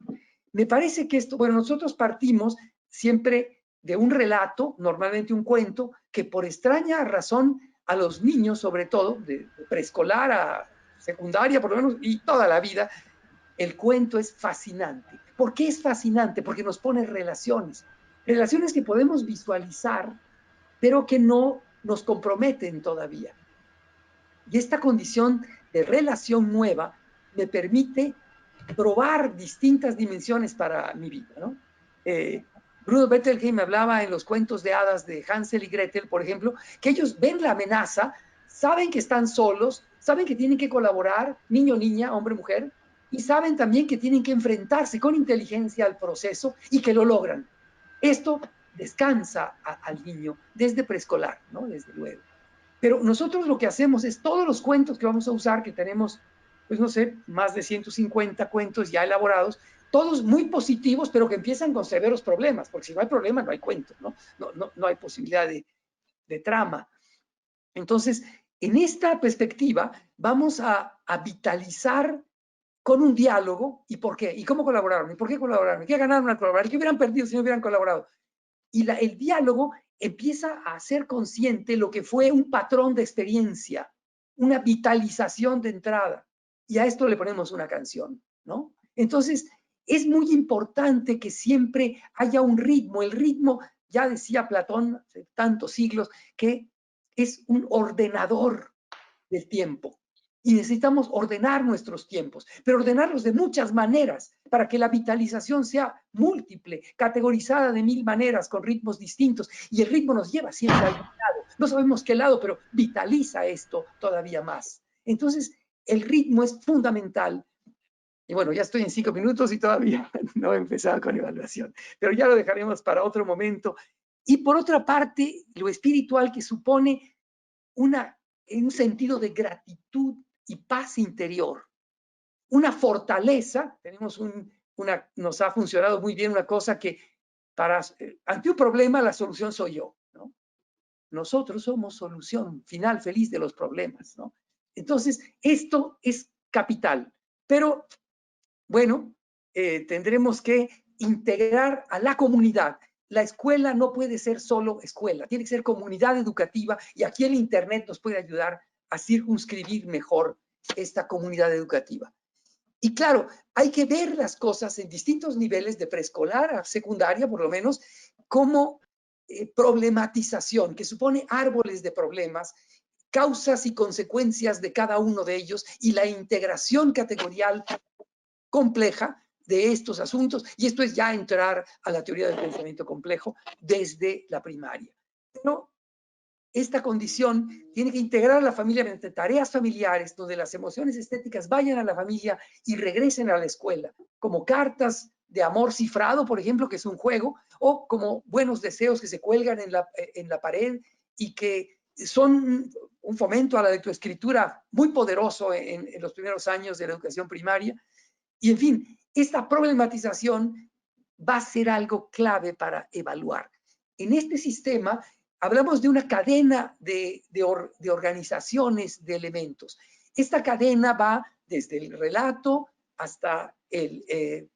Me parece que esto, bueno, nosotros partimos siempre de un relato, normalmente un cuento, que por extraña razón a los niños, sobre todo, de preescolar a secundaria, por lo menos, y toda la vida, el cuento es fascinante. ¿Por qué es fascinante? Porque nos pone relaciones, relaciones que podemos visualizar, pero que no nos comprometen todavía. Y esta condición de relación nueva me permite probar distintas dimensiones para mi vida, ¿no? Bruno Bettelheim hablaba en los cuentos de hadas de Hansel y Gretel, por ejemplo, que ellos ven la amenaza, saben que están solos, saben que tienen que colaborar, niño, niña, hombre, mujer, y saben también que tienen que enfrentarse con inteligencia al proceso y que lo logran. Esto descansa al niño desde preescolar, ¿no? Desde luego. Pero nosotros lo que hacemos es todos los cuentos que vamos a usar, que tenemos, pues no sé, más de 150 cuentos ya elaborados, todos muy positivos, pero que empiezan con severos problemas, porque si no hay problema, no hay cuentos, ¿no? No hay posibilidad de trama. Entonces, en esta perspectiva, vamos a vitalizar con un diálogo, ¿y por qué? ¿Y cómo colaboraron? ¿Y por qué colaboraron? ¿Qué ganaron al colaborar? ¿Qué hubieran perdido si no hubieran colaborado? Y el diálogo empieza a ser consciente lo que fue un patrón de experiencia, una vitalización de entrada. Y a esto le ponemos una canción, ¿no? Entonces, es muy importante que siempre haya un ritmo. El ritmo, ya decía Platón hace tantos siglos, que es un ordenador del tiempo. Y necesitamos ordenar nuestros tiempos, pero ordenarlos de muchas maneras para que la vitalización sea múltiple, categorizada de 1000 maneras, con ritmos distintos. Y el ritmo nos lleva siempre a algún lado. No sabemos qué lado, pero vitaliza esto todavía más. Entonces, el ritmo es fundamental. Y bueno, ya estoy en 5 minutos y todavía no he empezado con evaluación, pero ya lo dejaremos para otro momento. Y por otra parte, lo espiritual, que supone un sentido de gratitud y paz interior, una fortaleza. Tenemos nos ha funcionado muy bien una cosa que ante un problema la solución soy yo, ¿no? Nosotros somos solución final feliz de los problemas, ¿no? Entonces, esto es capital, pero bueno, tendremos que integrar a la comunidad. La escuela no puede ser solo escuela, tiene que ser comunidad educativa, y aquí el Internet nos puede ayudar a circunscribir mejor esta comunidad educativa. Y claro, hay que ver las cosas en distintos niveles, de preescolar a secundaria por lo menos, como problematización, que supone árboles de problemas, causas y consecuencias de cada uno de ellos, y la integración categorial compleja de estos asuntos, y esto es ya entrar a la teoría del pensamiento complejo desde la primaria. Pero esta condición tiene que integrar a la familia mediante tareas familiares, donde las emociones estéticas vayan a la familia y regresen a la escuela, como cartas de amor cifrado, por ejemplo, que es un juego, o como buenos deseos que se cuelgan en la pared y que son un fomento a la lectoescritura muy poderoso en los primeros años de la educación primaria. Y en fin, esta problematización va a ser algo clave para evaluar. En este sistema hablamos de una cadena de organizaciones de elementos. Esta cadena va desde el relato hasta el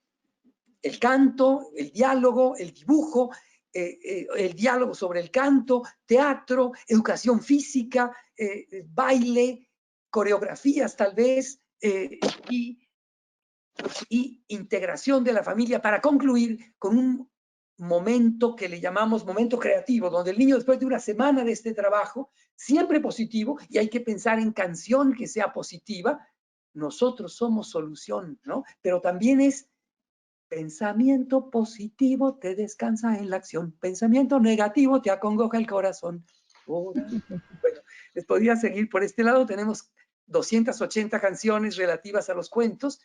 canto, el diálogo, el dibujo, el diálogo sobre el canto, teatro, educación física, baile, coreografías tal vez, y integración de la familia, para concluir con un momento que le llamamos momento creativo, donde el niño, después de una semana de este trabajo, siempre positivo, y hay que pensar en canción que sea positiva. Nosotros somos solución, ¿no? Pero también es pensamiento positivo te descansa en la acción, pensamiento negativo te acongoja el corazón. Bueno, les podría seguir por este lado. Tenemos 280 canciones relativas a los cuentos.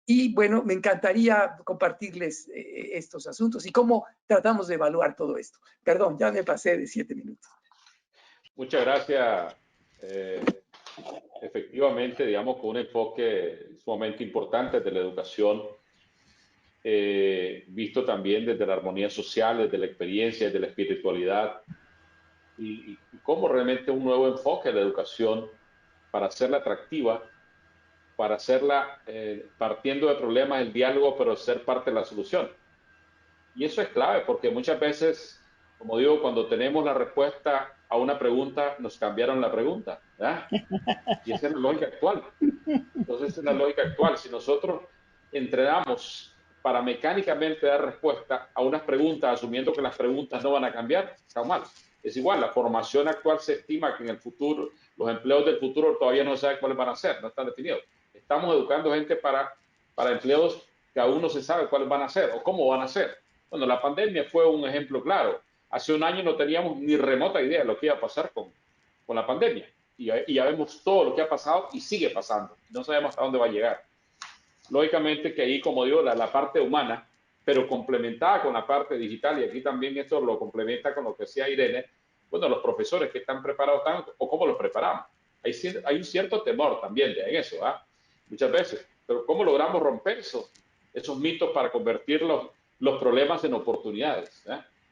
Y bueno, me encantaría compartirles estos asuntos y cómo tratamos de evaluar todo esto. Perdón, ya me pasé de 7 minutos. Muchas gracias. Efectivamente, digamos, con un enfoque sumamente importante de la educación, visto también desde la armonía social, desde la experiencia, desde la espiritualidad, y cómo realmente un nuevo enfoque de la educación para hacerla atractiva, para hacerla partiendo de problemas, el diálogo, pero ser parte de la solución. Y eso es clave, porque muchas veces, como digo, cuando tenemos la respuesta a una pregunta, nos cambiaron la pregunta, ¿verdad? Y esa es la lógica actual. Entonces, esa es la lógica actual. Si nosotros entrenamos para mecánicamente dar respuesta a unas preguntas, asumiendo que las preguntas no van a cambiar, está mal. Es igual, la formación actual se estima que en el futuro, los empleos del futuro todavía no se sabe cuáles van a ser, no están definidos. Estamos educando gente para empleos que aún no se sabe cuáles van a ser o cómo van a ser. Bueno, la pandemia fue un ejemplo claro. Hace un año no teníamos ni remota idea de lo que iba a pasar con la pandemia. Y ya vemos todo lo que ha pasado y sigue pasando. No sabemos hasta dónde va a llegar. lógicamente que ahí, como digo, la parte humana, pero complementada con la parte digital, y aquí también esto lo complementa con lo que decía Irene, bueno, los profesores que están preparados están, o cómo los preparamos. Hay un cierto temor también en eso, muchas veces, pero cómo logramos romper esos mitos para convertir los problemas en oportunidades.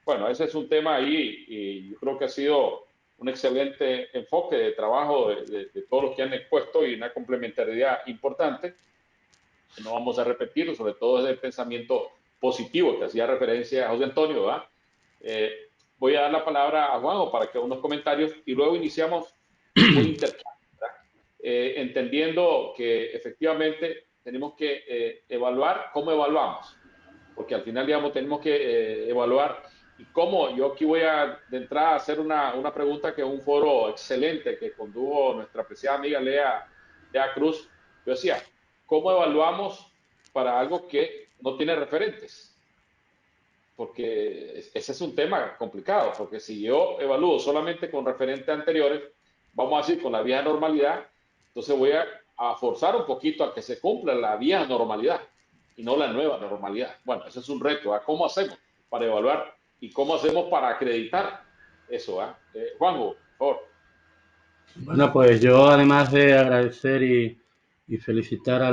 Bueno, ese es un tema ahí, y yo creo que ha sido un excelente enfoque de trabajo de todos los que han expuesto, y una complementariedad importante. No vamos a repetirlo, sobre todo desde el pensamiento positivo que hacía referencia a José Antonio. Voy a dar la palabra a Juanjo para que unos comentarios, y luego iniciamos un intercambio, entendiendo que efectivamente tenemos que evaluar cómo evaluamos, porque al final, digamos, tenemos que evaluar y cómo. Yo aquí voy de entrada a hacer una pregunta, que es un foro excelente que condujo nuestra apreciada amiga Lea Cruz. Yo decía, ¿cómo evaluamos para algo que no tiene referentes? Porque ese es un tema complicado, porque si yo evalúo solamente con referentes anteriores, vamos a decir con la vieja normalidad, entonces voy a forzar un poquito a que se cumpla la vieja normalidad y no la nueva normalidad. Bueno, ese es un reto. ¿Cómo hacemos para evaluar y cómo hacemos para acreditar eso? Juanjo, por favor. Bueno, pues yo, además de agradecer y felicitar a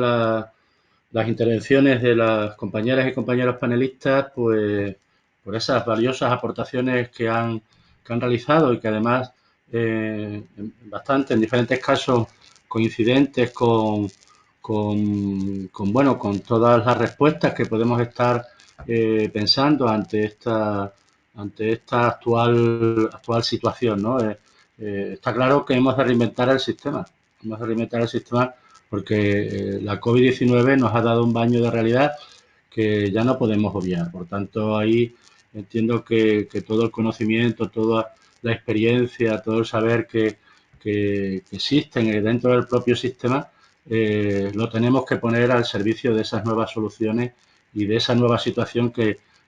las intervenciones de las compañeras y compañeros panelistas, pues por esas valiosas aportaciones que han realizado, y que además en diferentes casos coincidentes con todas las respuestas que podemos estar pensando ante esta actual situación, ¿no? Está claro que hemos de reinventar el sistema. Porque la COVID-19 nos ha dado un baño de realidad que ya no podemos obviar. Por tanto, ahí entiendo que todo el conocimiento, toda la experiencia, todo el saber que existen dentro del propio sistema, lo tenemos que poner al servicio de esas nuevas soluciones y de esa nueva situación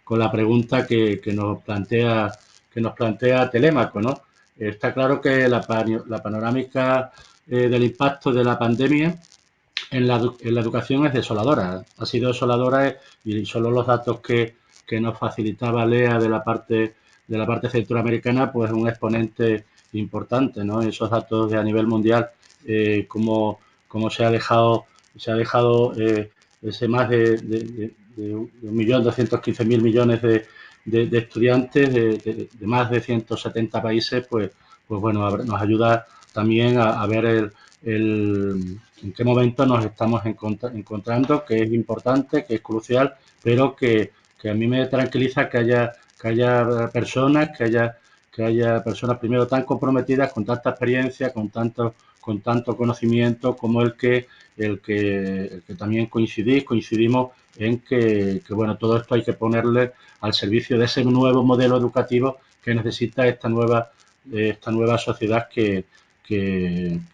con la pregunta que nos plantea Telémaco, ¿no? Está claro que la panorámica del impacto de la pandemia en la educación es desoladora. Ha sido desoladora, y solo los datos que nos facilitaba Lea de la parte centroamericana, pues un exponente importante, ¿no? Esos datos a nivel mundial, cómo se ha dejado ese más de 1.215.000 millones de estudiantes de más de 170 países, pues bueno, nos ayuda también a ver en qué momento nos estamos encontrando, que es importante, que es crucial, pero que a mí me tranquiliza que haya personas personas primero tan comprometidas, con tanta experiencia, con tanto conocimiento, como el que también coincidimos en que bueno, todo esto hay que ponerle al servicio de ese nuevo modelo educativo que necesita esta nueva sociedad que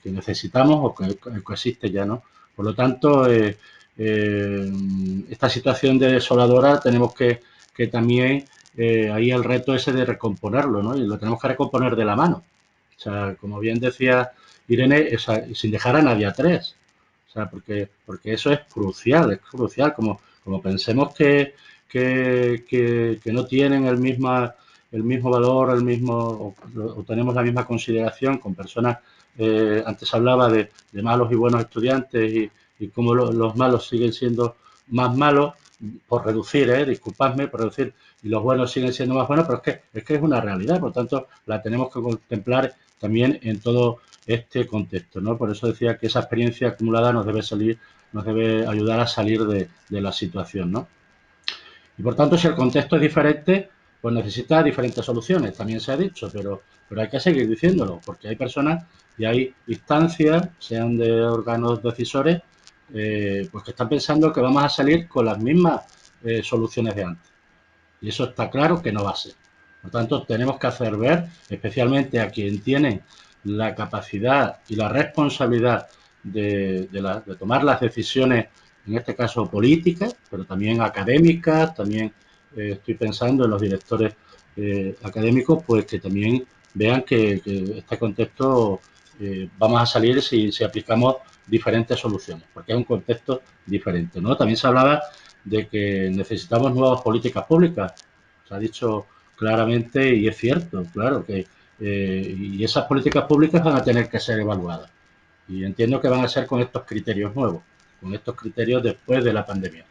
necesitamos, o que existe ya, ¿no? Por lo tanto, esta situación de desoladora tenemos que también, ahí el reto ese de recomponerlo, ¿no? Y lo tenemos que recomponer de la mano. O sea, como bien decía Irene, sin dejar a nadie atrás. O sea, porque eso es crucial, como pensemos que no tienen el mismo valor, o tenemos la misma consideración con personas. Antes hablaba de malos y buenos estudiantes, y cómo los malos siguen siendo más malos, por reducir, disculpadme, por reducir, y los buenos siguen siendo más buenos, pero es que es una realidad. Por tanto, la tenemos que contemplar también en todo este contexto, ¿no? Por eso decía que esa experiencia acumulada nos debe ayudar a salir de la situación, ¿no? Y por tanto, si el contexto es diferente, pues necesita diferentes soluciones, también se ha dicho, pero hay que seguir diciéndolo, porque hay personas y hay instancias, sean de órganos decisores, pues que están pensando que vamos a salir con las mismas soluciones de antes. Y eso está claro que no va a ser. Por tanto, tenemos que hacer ver, especialmente a quien tiene la capacidad y la responsabilidad de tomar las decisiones, en este caso políticas, pero también académicas, también estoy pensando en los directores académicos, pues que también vean que este contexto vamos a salir si aplicamos diferentes soluciones, porque es un contexto diferente, ¿no? También se hablaba de que necesitamos nuevas políticas públicas. Se ha dicho claramente y es cierto, claro, que y esas políticas públicas van a tener que ser evaluadas. Y entiendo que van a ser con estos criterios nuevos, con estos criterios después de la pandemia.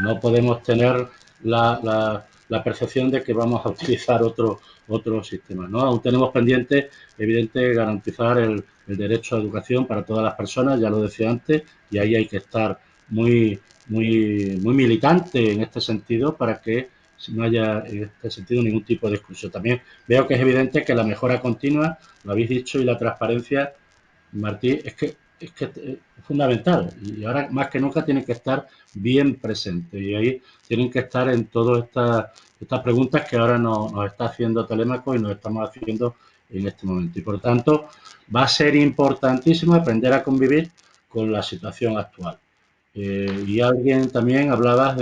No podemos tener la percepción de que vamos a utilizar otro sistema, ¿no? Aún tenemos pendiente, evidente, garantizar el derecho a educación para todas las personas, ya lo decía antes, y ahí hay que estar muy militante en este sentido para que no haya en este sentido ningún tipo de exclusión. También veo que es evidente que la mejora continua, lo habéis dicho, y la transparencia, Martí, es fundamental, y ahora más que nunca tienen que estar bien presentes, y ahí tienen que estar en todas estas preguntas que ahora nos está haciendo Telémaco y nos estamos haciendo en este momento. Y por lo tanto, va a ser importantísimo aprender a convivir con la situación actual. Y alguien también hablaba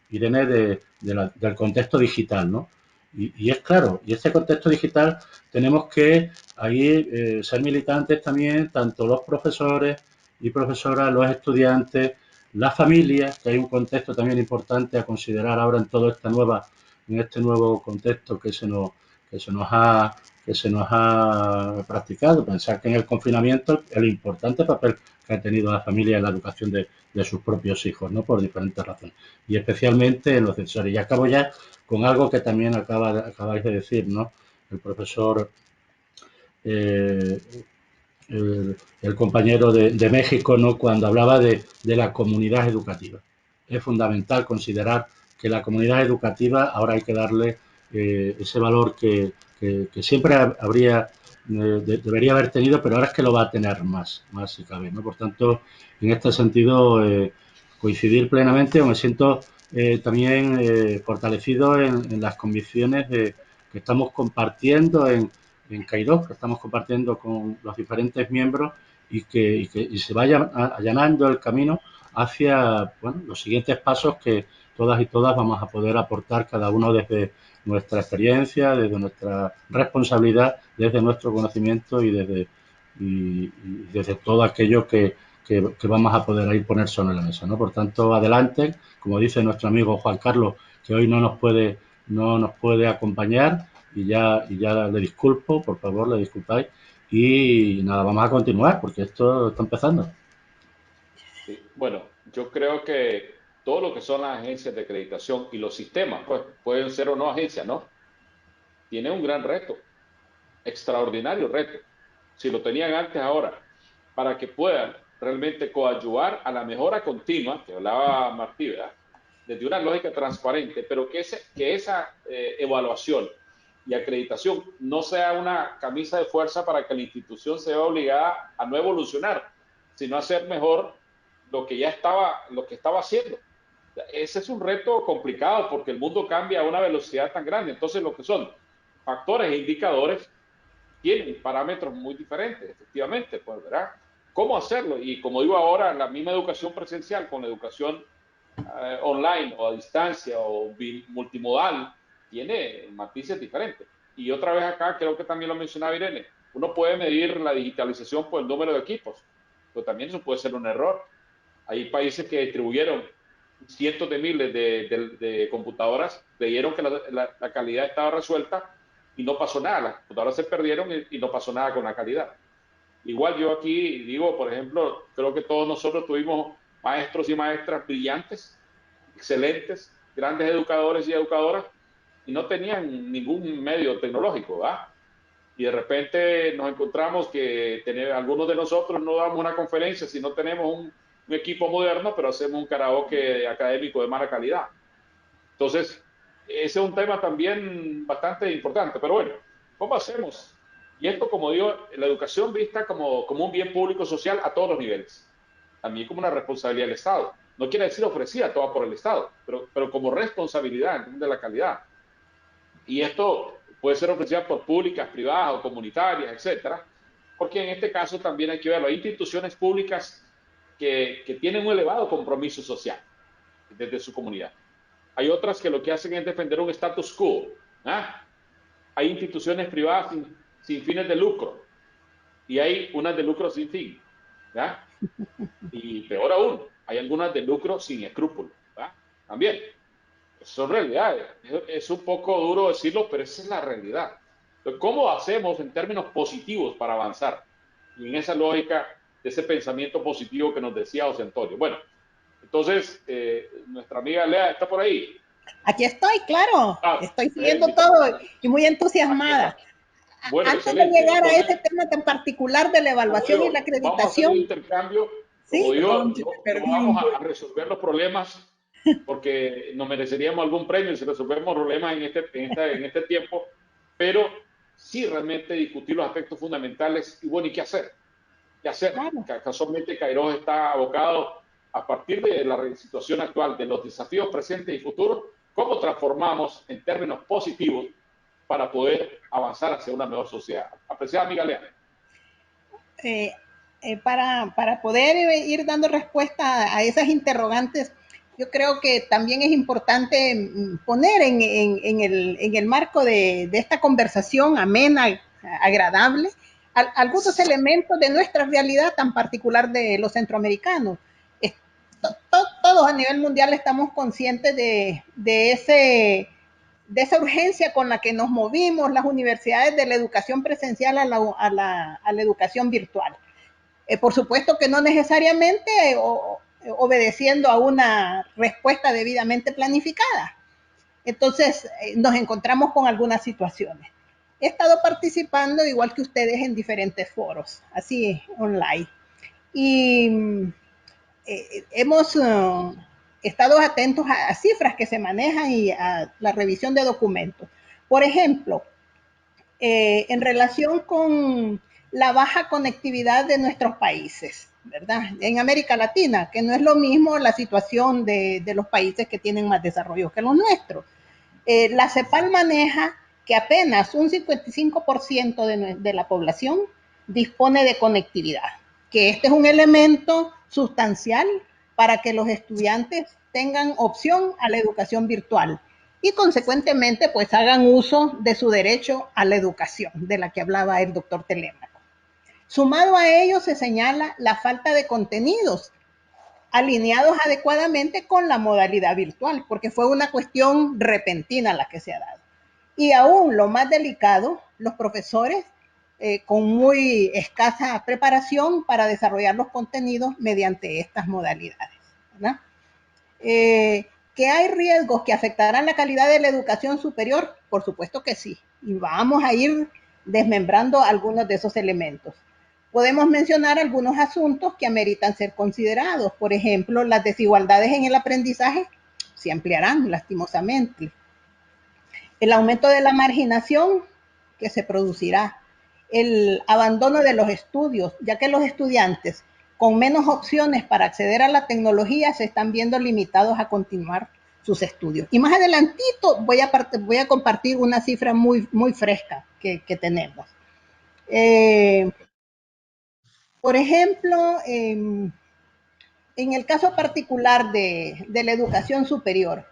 Irene, del contexto digital, ¿no? Y es claro, y este contexto digital tenemos que ahí ser militantes también, tanto los profesores y profesoras, los estudiantes, las familias, que hay un contexto también importante a considerar ahora en este nuevo contexto que se nos ha practicado. Pensar que en el confinamiento el importante papel que ha tenido la familia en la educación de sus propios hijos, ¿no? Por diferentes razones. Y especialmente en los sensores. Y acabo ya con algo que también acabáis de decir, ¿no? El profesor, el, el compañero de México, ¿no? Cuando hablaba de la comunidad educativa. Es fundamental considerar que la comunidad educativa ahora hay que darle ese valor que siempre debería haber tenido, pero ahora es que lo va a tener más si cabe, ¿no? Por tanto, en este sentido, coincidir plenamente, o me siento también fortalecido en las convicciones que estamos compartiendo en Kairos, que estamos compartiendo con los diferentes miembros y que se vaya allanando el camino hacia los siguientes pasos que todas y todas vamos a poder aportar cada uno desde nuestra experiencia, desde nuestra responsabilidad, desde nuestro conocimiento y desde todo aquello que vamos a poder ahí poner sobre la mesa, ¿no? Por tanto, adelante, como dice nuestro amigo Juan Carlos, que hoy no nos puede acompañar, y ya le disculpo, por favor, le disculpáis, y nada, vamos a continuar porque esto está empezando. Sí, bueno, yo creo que todo lo que son las agencias de acreditación y los sistemas, pues pueden ser o no agencias, ¿no? Tiene un gran reto, extraordinario reto. Si lo tenían antes, ahora, para que puedan realmente coadyuvar a la mejora continua, que hablaba Martí, ¿verdad? Desde una lógica transparente, pero que esa evaluación y acreditación no sea una camisa de fuerza para que la institución se vea obligada a no evolucionar, sino a hacer mejor lo que estaba haciendo. Ese es un reto complicado porque el mundo cambia a una velocidad tan grande. Entonces, lo que son factores e indicadores tienen parámetros muy diferentes, efectivamente, pues, ¿verdad? ¿Cómo hacerlo? Y como digo ahora, la misma educación presencial con la educación online o a distancia o multimodal tiene matices diferentes. Y otra vez acá, creo que también lo mencionaba Irene, uno puede medir la digitalización por el número de equipos, pero también eso puede ser un error. Hay países que distribuyeron cientos de miles de computadoras, creyeron que la calidad estaba resuelta y no pasó nada. Las computadoras se perdieron y no pasó nada con la calidad. Igual yo aquí digo, por ejemplo, creo que todos nosotros tuvimos maestros y maestras brillantes, excelentes, grandes educadores y educadoras, y no tenían ningún medio tecnológico, ¿verdad? Y de repente nos encontramos que algunos de nosotros no damos una conferencia si no tenemos un equipo moderno, pero hacemos un karaoke académico de mala calidad. Entonces, ese es un tema también bastante importante. Pero bueno, ¿cómo hacemos? Y esto, como digo, la educación vista como un bien público social a todos los niveles. También como una responsabilidad del Estado. No quiere decir ofrecida toda por el Estado, pero como responsabilidad de la calidad. Y esto puede ser ofrecida por públicas, privadas o comunitarias, etcétera, porque en este caso también hay que verlo. Hay instituciones públicas que tienen un elevado compromiso social desde su comunidad. Hay otras que lo que hacen es defender un status quo. ¿Ah? Hay instituciones privadas sin fines de lucro y hay unas de lucro sin fin. ¿Ya? Y peor aún, hay algunas de lucro sin escrúpulos, ¿verdad? También. Son realidades. Es un poco duro decirlo, pero esa es la realidad. Entonces, ¿cómo hacemos en términos positivos para avanzar? Y en esa lógica de ese pensamiento positivo que nos decía José Antonio. Bueno, entonces, nuestra amiga Lea está por ahí. Aquí estoy, claro. Ah, Estoy siguiendo todo y muy aquí está. entusiasmada. Bueno, Antes de excelente. llegar a Entonces, ese tema tan particular de la como evaluación y la digo, vamos a hacer un acreditación, intercambio. Como ¿sí? digo, Perdón que me no perdí vamos un a resolver los problemas porque nos mereceríamos algún premio si resolvemos problemas en este tiempo, pero sí realmente discutir los aspectos fundamentales y bueno, ¿y qué hacer? ¿Qué hacer? Claro. Casualmente Kairos está abocado a partir de la situación actual, de los desafíos presentes y futuros, cómo transformamos en términos positivos para poder avanzar hacia una mejor sociedad. Apreciada amiga Lea. Eh, para poder ir dando respuesta a esas interrogantes, yo creo que también es importante poner en el marco de esta conversación amena, agradable, algunos elementos de nuestra realidad tan particular de los centroamericanos. Todos a nivel mundial estamos conscientes de esa urgencia con la que nos movimos las universidades de la educación presencial a la educación virtual. Por supuesto que no necesariamente obedeciendo a una respuesta debidamente planificada. Entonces nos encontramos con algunas situaciones. He estado participando, igual que ustedes, en diferentes foros, así online. Y hemos estado atentos a cifras que se manejan y a la revisión de documentos. Por ejemplo, en relación con la baja conectividad de nuestros países, ¿verdad? En América Latina, que no es lo mismo la situación de los países que tienen más desarrollo que los nuestros. La CEPAL maneja que apenas un 55% de la población dispone de conectividad, que este es un elemento sustancial para que los estudiantes tengan opción a la educación virtual y consecuentemente pues hagan uso de su derecho a la educación de la que hablaba el doctor Telémaco. Sumado a ello se señala la falta de contenidos alineados adecuadamente con la modalidad virtual, porque fue una cuestión repentina la que se ha dado. Y aún lo más delicado, los profesores con muy escasa preparación para desarrollar los contenidos mediante estas modalidades, ¿verdad? ¿Que hay riesgos que afectarán la calidad de la educación superior? Por supuesto que sí. Y vamos a ir desmembrando algunos de esos elementos. Podemos mencionar algunos asuntos que ameritan ser considerados. Por ejemplo, las desigualdades en el aprendizaje se ampliarán lastimosamente. El aumento de la marginación que se producirá. El abandono de los estudios, ya que los estudiantes con menos opciones para acceder a la tecnología se están viendo limitados a continuar sus estudios. Y más adelantito voy a compartir una cifra muy, muy fresca que tenemos. Por ejemplo, en el caso particular de la educación superior,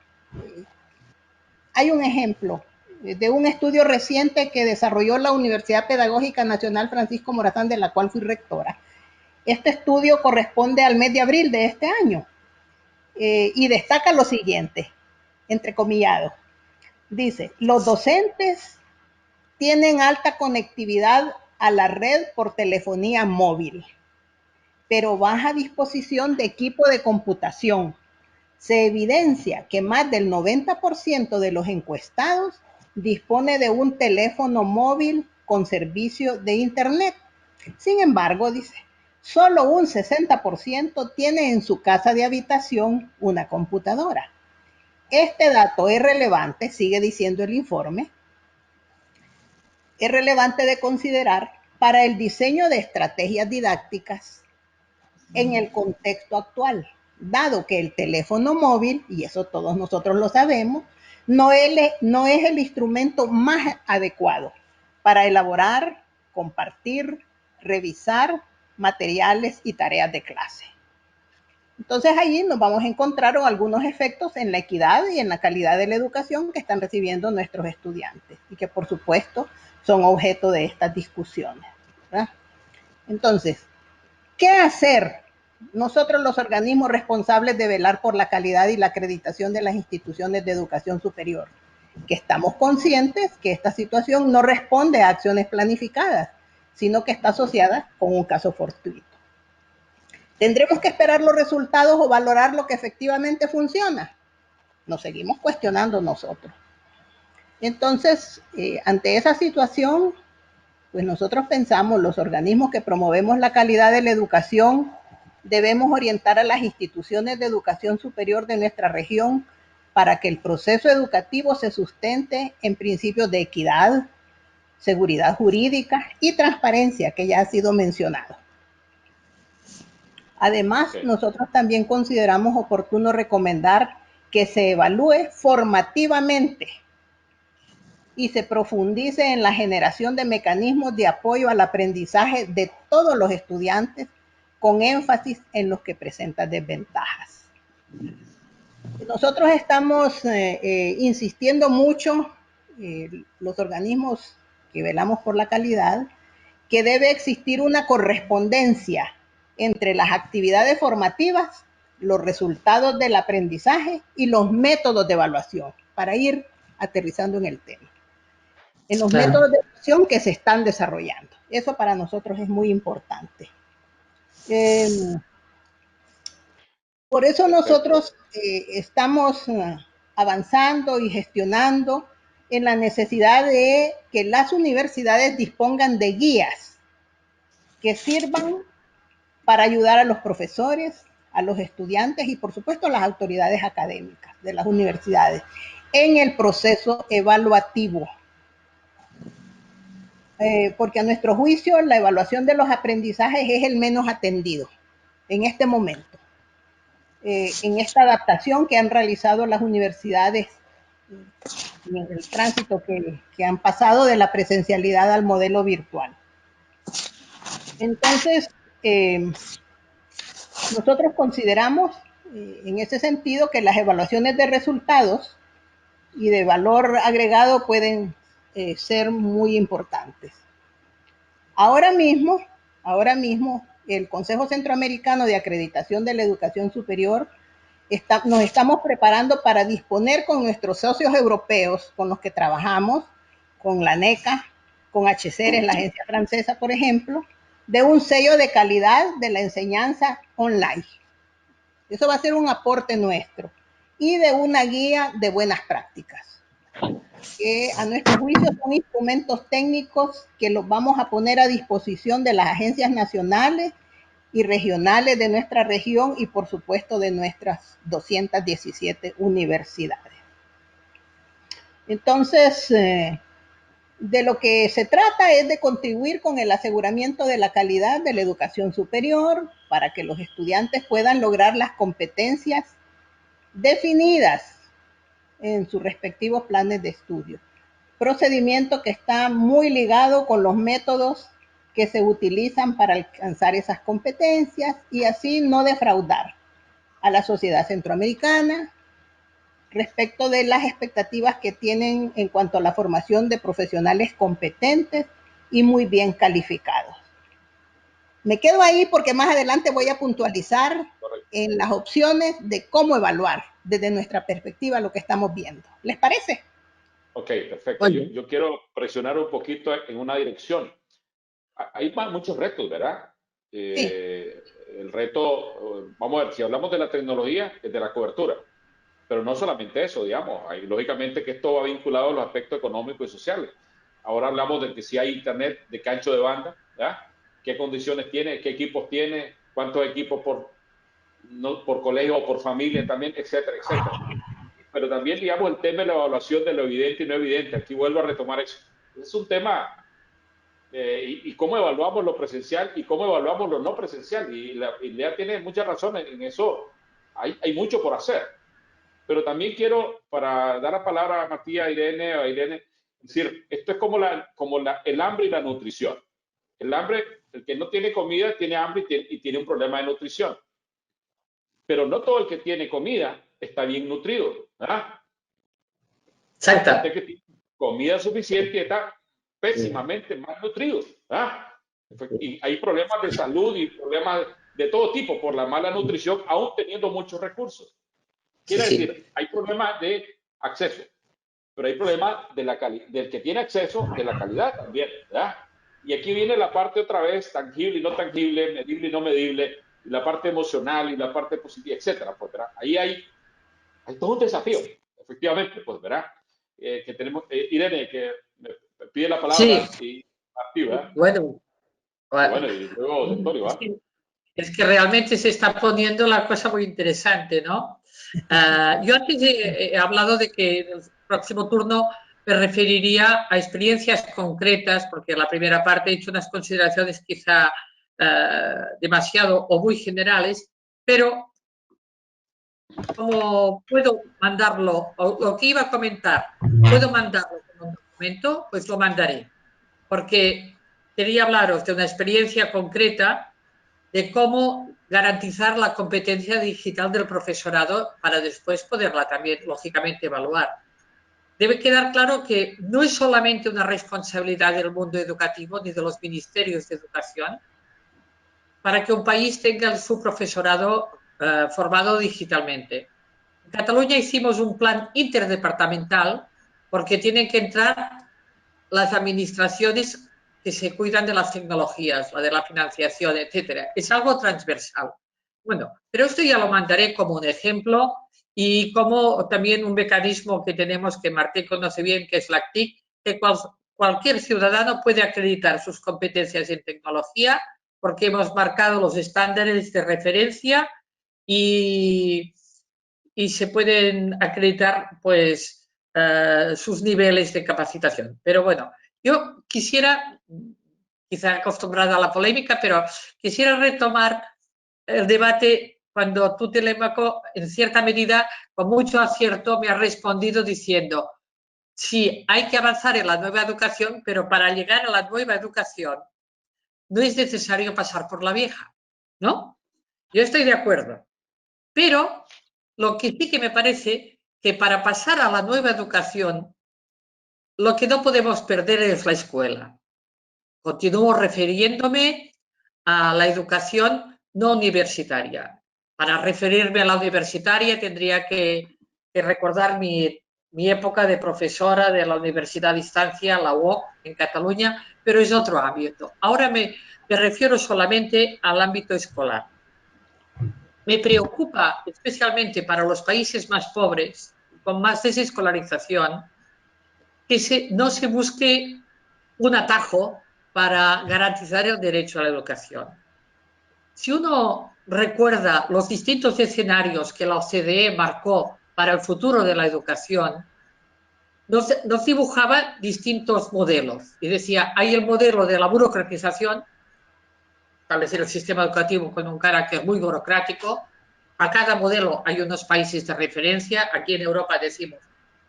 hay un ejemplo de un estudio reciente que desarrolló la Universidad Pedagógica Nacional Francisco Morazán, de la cual fui rectora. Este estudio corresponde al mes de abril de este año y destaca lo siguiente, entrecomillado. Dice, los docentes tienen alta conectividad a la red por telefonía móvil, pero baja disposición de equipo de computación. Se evidencia que más del 90% de los encuestados dispone de un teléfono móvil con servicio de Internet. Sin embargo, dice, solo un 60% tiene en su casa de habitación una computadora. Este dato es relevante, sigue diciendo el informe, es relevante de considerar para el diseño de estrategias didácticas en el contexto actual, dado que el teléfono móvil, y eso todos nosotros lo sabemos, no es el instrumento más adecuado para elaborar, compartir, revisar materiales y tareas de clase. Entonces allí nos vamos a encontrar algunos efectos en la equidad y en la calidad de la educación que están recibiendo nuestros estudiantes y que por supuesto son objeto de estas discusiones, ¿verdad? Entonces, ¿qué hacer nosotros los organismos responsables de velar por la calidad y la acreditación de las instituciones de educación superior, que estamos conscientes que esta situación no responde a acciones planificadas, sino que está asociada con un caso fortuito. ¿Tendremos que esperar los resultados o valorar lo que efectivamente funciona? Nos seguimos cuestionando nosotros. Entonces, ante esa situación, pues nosotros pensamos, los organismos que promovemos la calidad de la educación, debemos orientar a las instituciones de educación superior de nuestra región para que el proceso educativo se sustente en principios de equidad, seguridad jurídica y transparencia, que ya ha sido mencionado. Además, nosotros también consideramos oportuno recomendar que se evalúe formativamente y se profundice en la generación de mecanismos de apoyo al aprendizaje de todos los estudiantes, con énfasis en los que presentan desventajas. Nosotros estamos insistiendo mucho, los organismos que velamos por la calidad, que debe existir una correspondencia entre las actividades formativas, los resultados del aprendizaje y los métodos de evaluación, para ir aterrizando en el tema. En los métodos de evaluación que se están desarrollando. Eso para nosotros es muy importante. Por eso nosotros estamos avanzando y gestionando en la necesidad de que las universidades dispongan de guías que sirvan para ayudar a los profesores, a los estudiantes y por supuesto a las autoridades académicas de las universidades en el proceso evaluativo. Porque a nuestro juicio la evaluación de los aprendizajes es el menos atendido en este momento, en esta adaptación que han realizado las universidades en el tránsito que han pasado de la presencialidad al modelo virtual. Entonces, nosotros consideramos en ese sentido que las evaluaciones de resultados y de valor agregado pueden ser muy importantes. Ahora mismo, el Consejo Centroamericano de Acreditación de la Educación Superior nos estamos preparando para disponer con nuestros socios europeos con los que trabajamos, con la NECA, con HCERES, la agencia francesa, por ejemplo, de un sello de calidad de la enseñanza online. Eso va a ser un aporte nuestro. Y de una guía de buenas prácticas, que a nuestro juicio son instrumentos técnicos que los vamos a poner a disposición de las agencias nacionales y regionales de nuestra región y por supuesto de nuestras 217 universidades. Entonces, de lo que se trata es de contribuir con el aseguramiento de la calidad de la educación superior para que los estudiantes puedan lograr las competencias definidas en sus respectivos planes de estudio. Procedimiento que está muy ligado con los métodos que se utilizan para alcanzar esas competencias y así no defraudar a la sociedad centroamericana respecto de las expectativas que tienen en cuanto a la formación de profesionales competentes y muy bien calificados. Me quedo ahí porque más adelante voy a puntualizar en las opciones de cómo evaluar desde nuestra perspectiva lo que estamos viendo. ¿Les parece? Ok, perfecto. Yo quiero presionar un poquito en una dirección. Hay muchos retos, ¿verdad? Sí. El reto, vamos a ver, si hablamos de la tecnología, es de la cobertura. Pero no solamente eso, digamos. Lógicamente que esto va vinculado a los aspectos económicos y sociales. Ahora hablamos de que si hay internet de ancho de banda, ¿verdad? ¿Qué condiciones tiene? ¿Qué equipos tiene? ¿Cuántos equipos por colegio o por familia también? Etcétera, etcétera. Pero también, digamos, el tema de la evaluación de lo evidente y no evidente. Aquí vuelvo a retomar eso. Es un tema, y cómo evaluamos lo presencial y cómo evaluamos lo no presencial. Y la idea tiene mucha razón en eso. Hay mucho por hacer. Pero también quiero, para dar la palabra a Matías, a Irene, decir, esto es como el hambre y la nutrición. El hambre, el que no tiene comida, tiene hambre y tiene un problema de nutrición. Pero no todo el que tiene comida está bien nutrido, ¿verdad? Exacto. Hay gente que tiene comida suficiente y está pésimamente mal nutrido, ¿verdad? Y hay problemas de salud y problemas de todo tipo por la mala nutrición, aún teniendo muchos recursos. Quiere decir, hay problemas de acceso, pero hay problemas de del que tiene acceso, de la calidad también, ¿verdad? Y aquí viene la parte otra vez tangible y no tangible, medible y no medible, y la parte emocional y la parte positiva, etcétera. Pues, ¿verdad? Ahí hay todo un desafío, efectivamente, pues, ¿verdad? Que tenemos, Irene, que me pide la palabra y activa. Bueno, Bueno, y luego de Antonio, ¿va? es que realmente se está poniendo la cosa muy interesante, ¿no? Yo antes he hablado de que en el próximo turno me referiría a experiencias concretas, porque en la primera parte he hecho unas consideraciones quizá demasiado o muy generales, pero como puedo mandarlo, o lo que iba a comentar, puedo mandarlo como un documento, pues lo mandaré, porque quería hablaros de una experiencia concreta de cómo garantizar la competencia digital del profesorado para después poderla también, lógicamente, evaluar. Debe quedar claro que no es solamente una responsabilidad del mundo educativo ni de los ministerios de educación para que un país tenga su profesorado formado digitalmente. En Cataluña hicimos un plan interdepartamental porque tienen que entrar las administraciones que se cuidan de las tecnologías, la de la financiación, etcétera. Es algo transversal. Bueno, pero esto ya lo mandaré como un ejemplo y como también un mecanismo que tenemos que Martín conoce bien, que es la TIC, que cualquier ciudadano puede acreditar sus competencias en tecnología porque hemos marcado los estándares de referencia y se pueden acreditar pues sus niveles de capacitación. Pero bueno, yo quisiera, quizá acostumbrada a la polémica, pero quisiera retomar el debate cuando tú, Telémaco, en cierta medida, con mucho acierto, me has respondido diciendo, sí, hay que avanzar en la nueva educación, pero para llegar a la nueva educación no es necesario pasar por la vieja, ¿no? Yo estoy de acuerdo. Pero lo que sí que me parece que para pasar a la nueva educación, lo que no podemos perder es la escuela. Continúo refiriéndome a la educación no universitaria. Para referirme a la universitaria tendría que recordar mi época de profesora de la Universidad a Distancia, la UOC, en Cataluña, pero es otro ámbito. Ahora me refiero solamente al ámbito escolar. Me preocupa especialmente para los países más pobres, con más desescolarización, que no se busque un atajo para garantizar el derecho a la educación. Si uno recuerda los distintos escenarios que la OCDE marcó para el futuro de la educación, nos dibujaba distintos modelos. Y decía, hay el modelo de la burocratización, establecer el sistema educativo con un carácter muy burocrático. A cada modelo hay unos países de referencia. Aquí en Europa decimos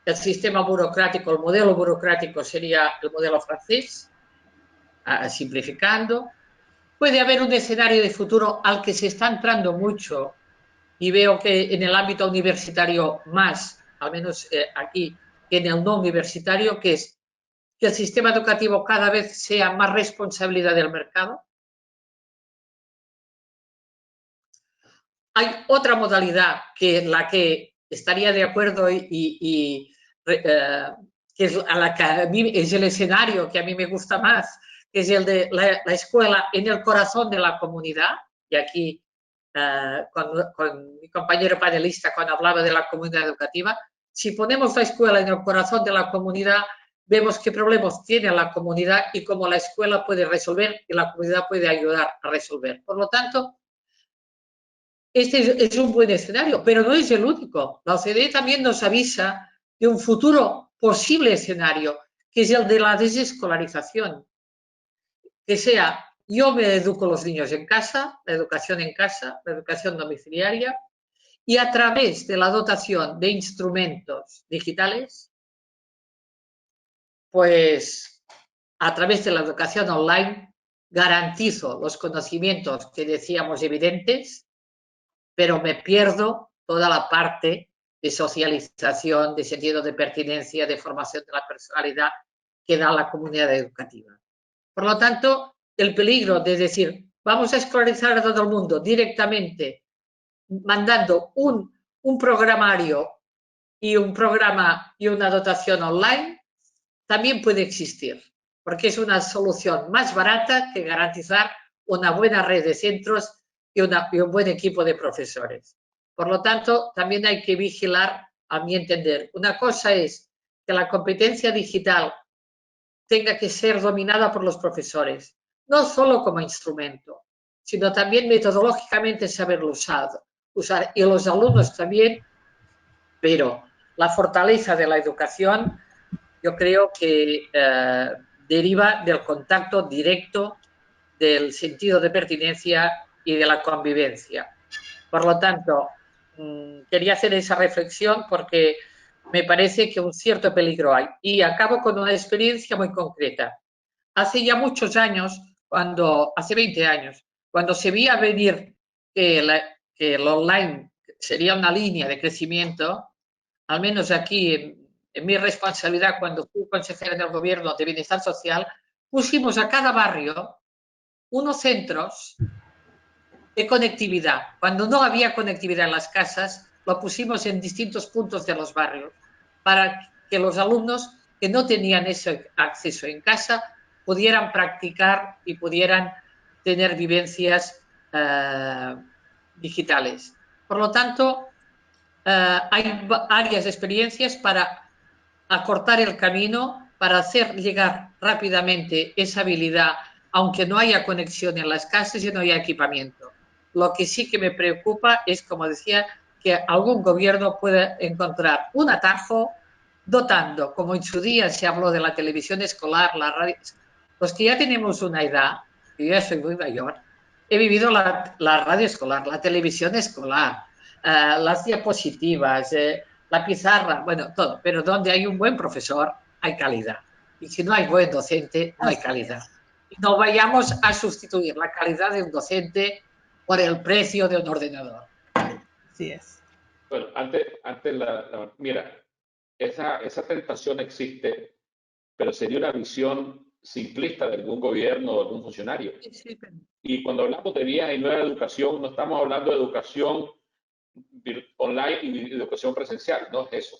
el sistema burocrático, el modelo burocrático sería el modelo francés, simplificando. Puede haber un escenario de futuro al que se está entrando mucho y veo que en el ámbito universitario más, al menos aquí, que en el no universitario, que es que el sistema educativo cada vez sea más responsabilidad del mercado. Hay otra modalidad que la que estaría de acuerdo que es a la que a mí es el escenario que a mí me gusta más, que es el de la escuela en el corazón de la comunidad. Y aquí con mi compañero panelista cuando hablaba de la comunidad educativa, si ponemos la escuela en el corazón de la comunidad, vemos qué problemas tiene la comunidad y cómo la escuela puede resolver y la comunidad puede ayudar a resolver. Por lo tanto, este es un buen escenario, pero no es el único. La OCDE también nos avisa de un futuro posible escenario, que es el de la desescolarización. Que sea, yo me educo a los niños en casa, la educación domiciliaria, y a través de la dotación de instrumentos digitales, pues a través de la educación online, garantizo los conocimientos que decíamos evidentes, pero me pierdo toda la parte de socialización, de sentido de pertinencia, de formación de la personalidad que da la comunidad educativa. Por lo tanto, el peligro de decir vamos a escolarizar a todo el mundo directamente, mandando un programario y un programa y una dotación online, también puede existir, porque es una solución más barata que garantizar una buena red de centros y un buen equipo de profesores. Por lo tanto, también hay que vigilar, a mi entender. Una cosa es que la competencia digital tenga que ser dominada por los profesores, no solo como instrumento, sino también metodológicamente saberlo usar, y los alumnos también, pero la fortaleza de la educación yo creo que deriva del contacto directo, del sentido de pertinencia y de la convivencia. Por lo tanto, quería hacer esa reflexión porque me parece que un cierto peligro hay. Y acabo con una experiencia muy concreta. Hace ya muchos años, hace 20 años, cuando se veía venir que el online sería una línea de crecimiento, al menos aquí en mi responsabilidad cuando fui consejera del gobierno de bienestar social, pusimos a cada barrio unos centros de conectividad. Cuando no había conectividad en las casas, lo pusimos en distintos puntos de los barrios para que los alumnos que no tenían ese acceso en casa pudieran practicar y pudieran tener vivencias digitales. Por lo tanto, hay varias experiencias para acortar el camino, para hacer llegar rápidamente esa habilidad, aunque no haya conexión en las casas y no haya equipamiento. Lo que sí que me preocupa es, como decía, que algún gobierno pueda encontrar un atajo dotando, como en su día se habló de la televisión escolar, la radio. Los que ya tenemos una edad, yo ya soy muy mayor, he vivido la radio escolar, la televisión escolar, las diapositivas, la pizarra, bueno, todo, pero donde hay un buen profesor hay calidad. Y si no hay buen docente, no hay calidad. Y no vayamos a sustituir la calidad de un docente por el precio de un ordenador. Así es. Bueno, mira, esa tentación existe, pero sería una visión simplista de algún gobierno o algún funcionario. Y cuando hablamos de vieja y nueva educación, no estamos hablando de educación online y educación presencial, no es eso,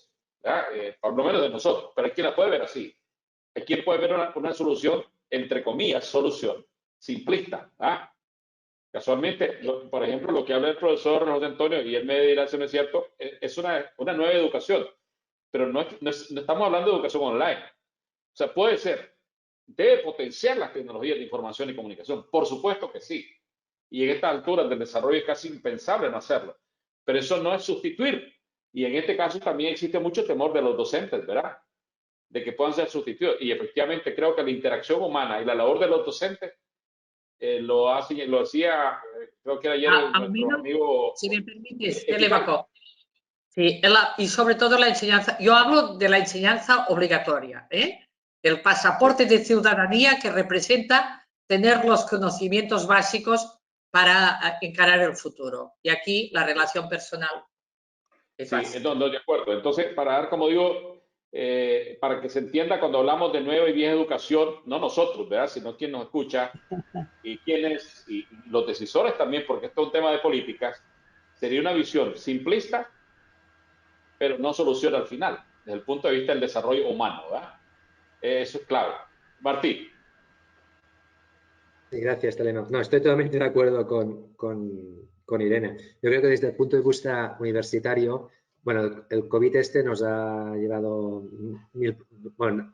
por lo menos de nosotros, pero hay quien la puede ver así, hay quien puede ver una solución, entre comillas, solución simplista. Casualmente, por ejemplo, lo que habla el profesor José Antonio, y él me dirá si no es cierto, es una nueva educación, pero no estamos hablando de educación online. O sea, puede ser, debe potenciar las tecnologías de información y comunicación, por supuesto que sí, y en esta altura del desarrollo es casi impensable no hacerlo, pero eso no es sustituir, y en este caso también existe mucho temor de los docentes, ¿verdad? De que puedan ser sustituidos, y efectivamente creo que la interacción humana y la labor de los docentes lo hacía, creo que era ayer nuestro amigo. Si me permites, Telemaco. Sí, y sobre todo la enseñanza, yo hablo de la enseñanza obligatoria, el pasaporte de ciudadanía que representa tener los conocimientos básicos para encarar el futuro. Y aquí la relación personal es básica. Sí, no, de acuerdo. Entonces, para dar, como digo, para que se entienda cuando hablamos de nueva y vieja educación, no nosotros, ¿verdad? Sino quien nos escucha y quienes, y los decisores también, porque esto es un tema de políticas, sería una visión simplista, pero no soluciona al final, desde el punto de vista del desarrollo humano, ¿verdad? Eso es clave. Martín. Sí, gracias, Teleno. No, estoy totalmente de acuerdo con Irene. Yo creo que desde el punto de vista universitario, bueno, el COVID nos ha llevado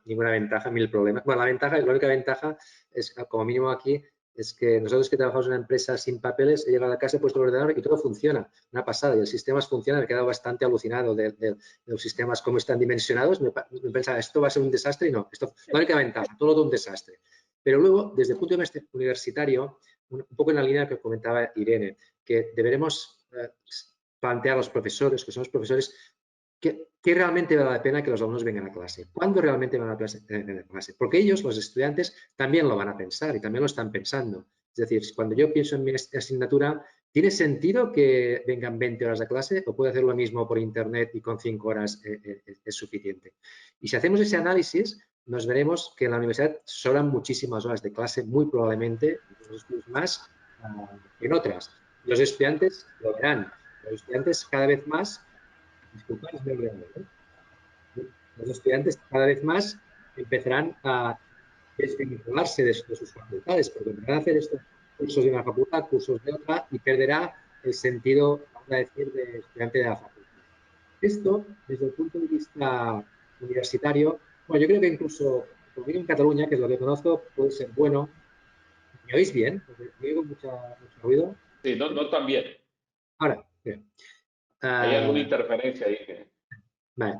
ninguna ventaja, 1000 problemas. Bueno, la única ventaja es, como mínimo aquí, es que nosotros que trabajamos en una empresa sin papeles, he llegado a casa, he puesto el ordenador y todo funciona. Una pasada. Y el sistema funciona. Me he quedado bastante alucinado de los sistemas, cómo están dimensionados. Me pensaba, esto va a ser un desastre y no. La única ventaja, todo un desastre. Pero luego, desde el punto de vista universitario, un poco en la línea que comentaba Irene, que deberemos plantear a los profesores, que somos profesores, ¿qué realmente vale la pena que los alumnos vengan a clase? ¿Cuándo realmente van a clase? Porque ellos, los estudiantes, también lo van a pensar y también lo están pensando. Es decir, cuando yo pienso en mi asignatura, ¿tiene sentido que vengan 20 horas a clase o puedo hacer lo mismo por internet y con 5 horas es suficiente? Y si hacemos ese análisis, nos veremos que en la universidad sobran muchísimas horas de clase, muy probablemente, más, que en otras. Los estudiantes lo verán. Los estudiantes cada vez más, disculpad, los estudiantes cada vez más empezarán a desvincularse de sus facultades, porque empezarán a hacer estos cursos de una facultad, cursos de otra, y perderá el sentido, vamos a decir, de estudiante de la facultad. Esto, desde el punto de vista universitario, bueno, yo creo que incluso, como digo en Cataluña, que es lo que conozco, puede ser bueno. ¿Me oís bien? Porque oigo mucho ruido. Sí, no tan bien. Ahora, bien. Hay alguna interferencia ahí. Vale.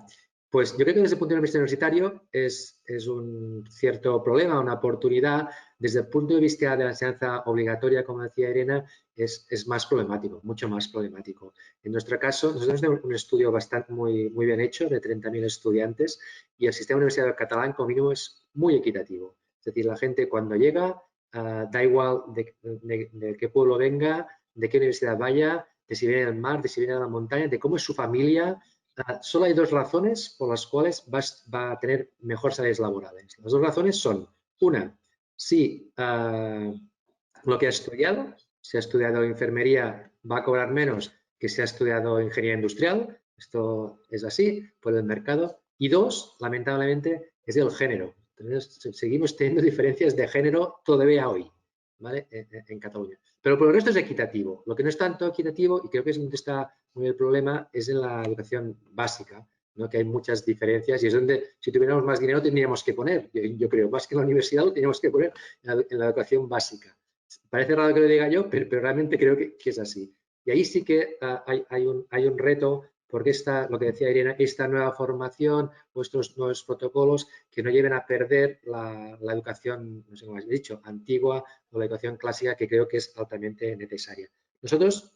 Pues yo creo que desde el punto de vista universitario es un cierto problema, una oportunidad. Desde el punto de vista de la enseñanza obligatoria, como decía Irene, es más problemático, mucho más problemático. En nuestro caso, nosotros tenemos un estudio bastante muy bien hecho de 30.000 estudiantes y el sistema universitario catalán como mínimo es muy equitativo. Es decir, la gente cuando llega, da igual de qué pueblo venga, de qué universidad vaya, de si viene del mar, de si viene de la montaña, de cómo es su familia. Solo hay dos razones por las cuales va a tener mejores salarios laborales. Las dos razones son, una, si lo que ha estudiado, si ha estudiado enfermería, va a cobrar menos que si ha estudiado ingeniería industrial. Esto es así por el mercado. Y dos, lamentablemente, es el género. Entonces, seguimos teniendo diferencias de género todavía hoy, ¿vale? En Cataluña. Pero por el resto es equitativo. Lo que no es tanto equitativo, y creo que es donde está el problema, es en la educación básica, ¿no? Que hay muchas diferencias y es donde, si tuviéramos más dinero, tendríamos que poner, yo creo, más que en la universidad, lo teníamos que poner en la educación básica. Parece raro que lo diga yo, pero realmente creo que es así. Y ahí sí que hay un reto, porque lo que decía Irene, esta nueva formación, estos nuevos protocolos que no lleven a perder la educación, no sé cómo has dicho, antigua o la educación clásica, que creo que es altamente necesaria. Nosotros,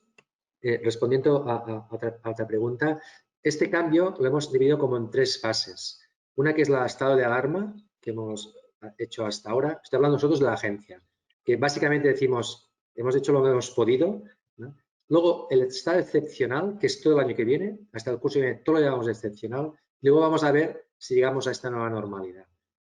respondiendo a otra pregunta, este cambio lo hemos dividido como en tres fases. Una que es el estado de alarma que hemos hecho hasta ahora. Estoy hablando nosotros de la agencia, que básicamente decimos, hemos hecho lo que hemos podido, ¿no? Luego, el estado excepcional, que es todo el año que viene, hasta el curso que viene, todo lo llevamos de excepcional. Luego vamos a ver si llegamos a esta nueva normalidad.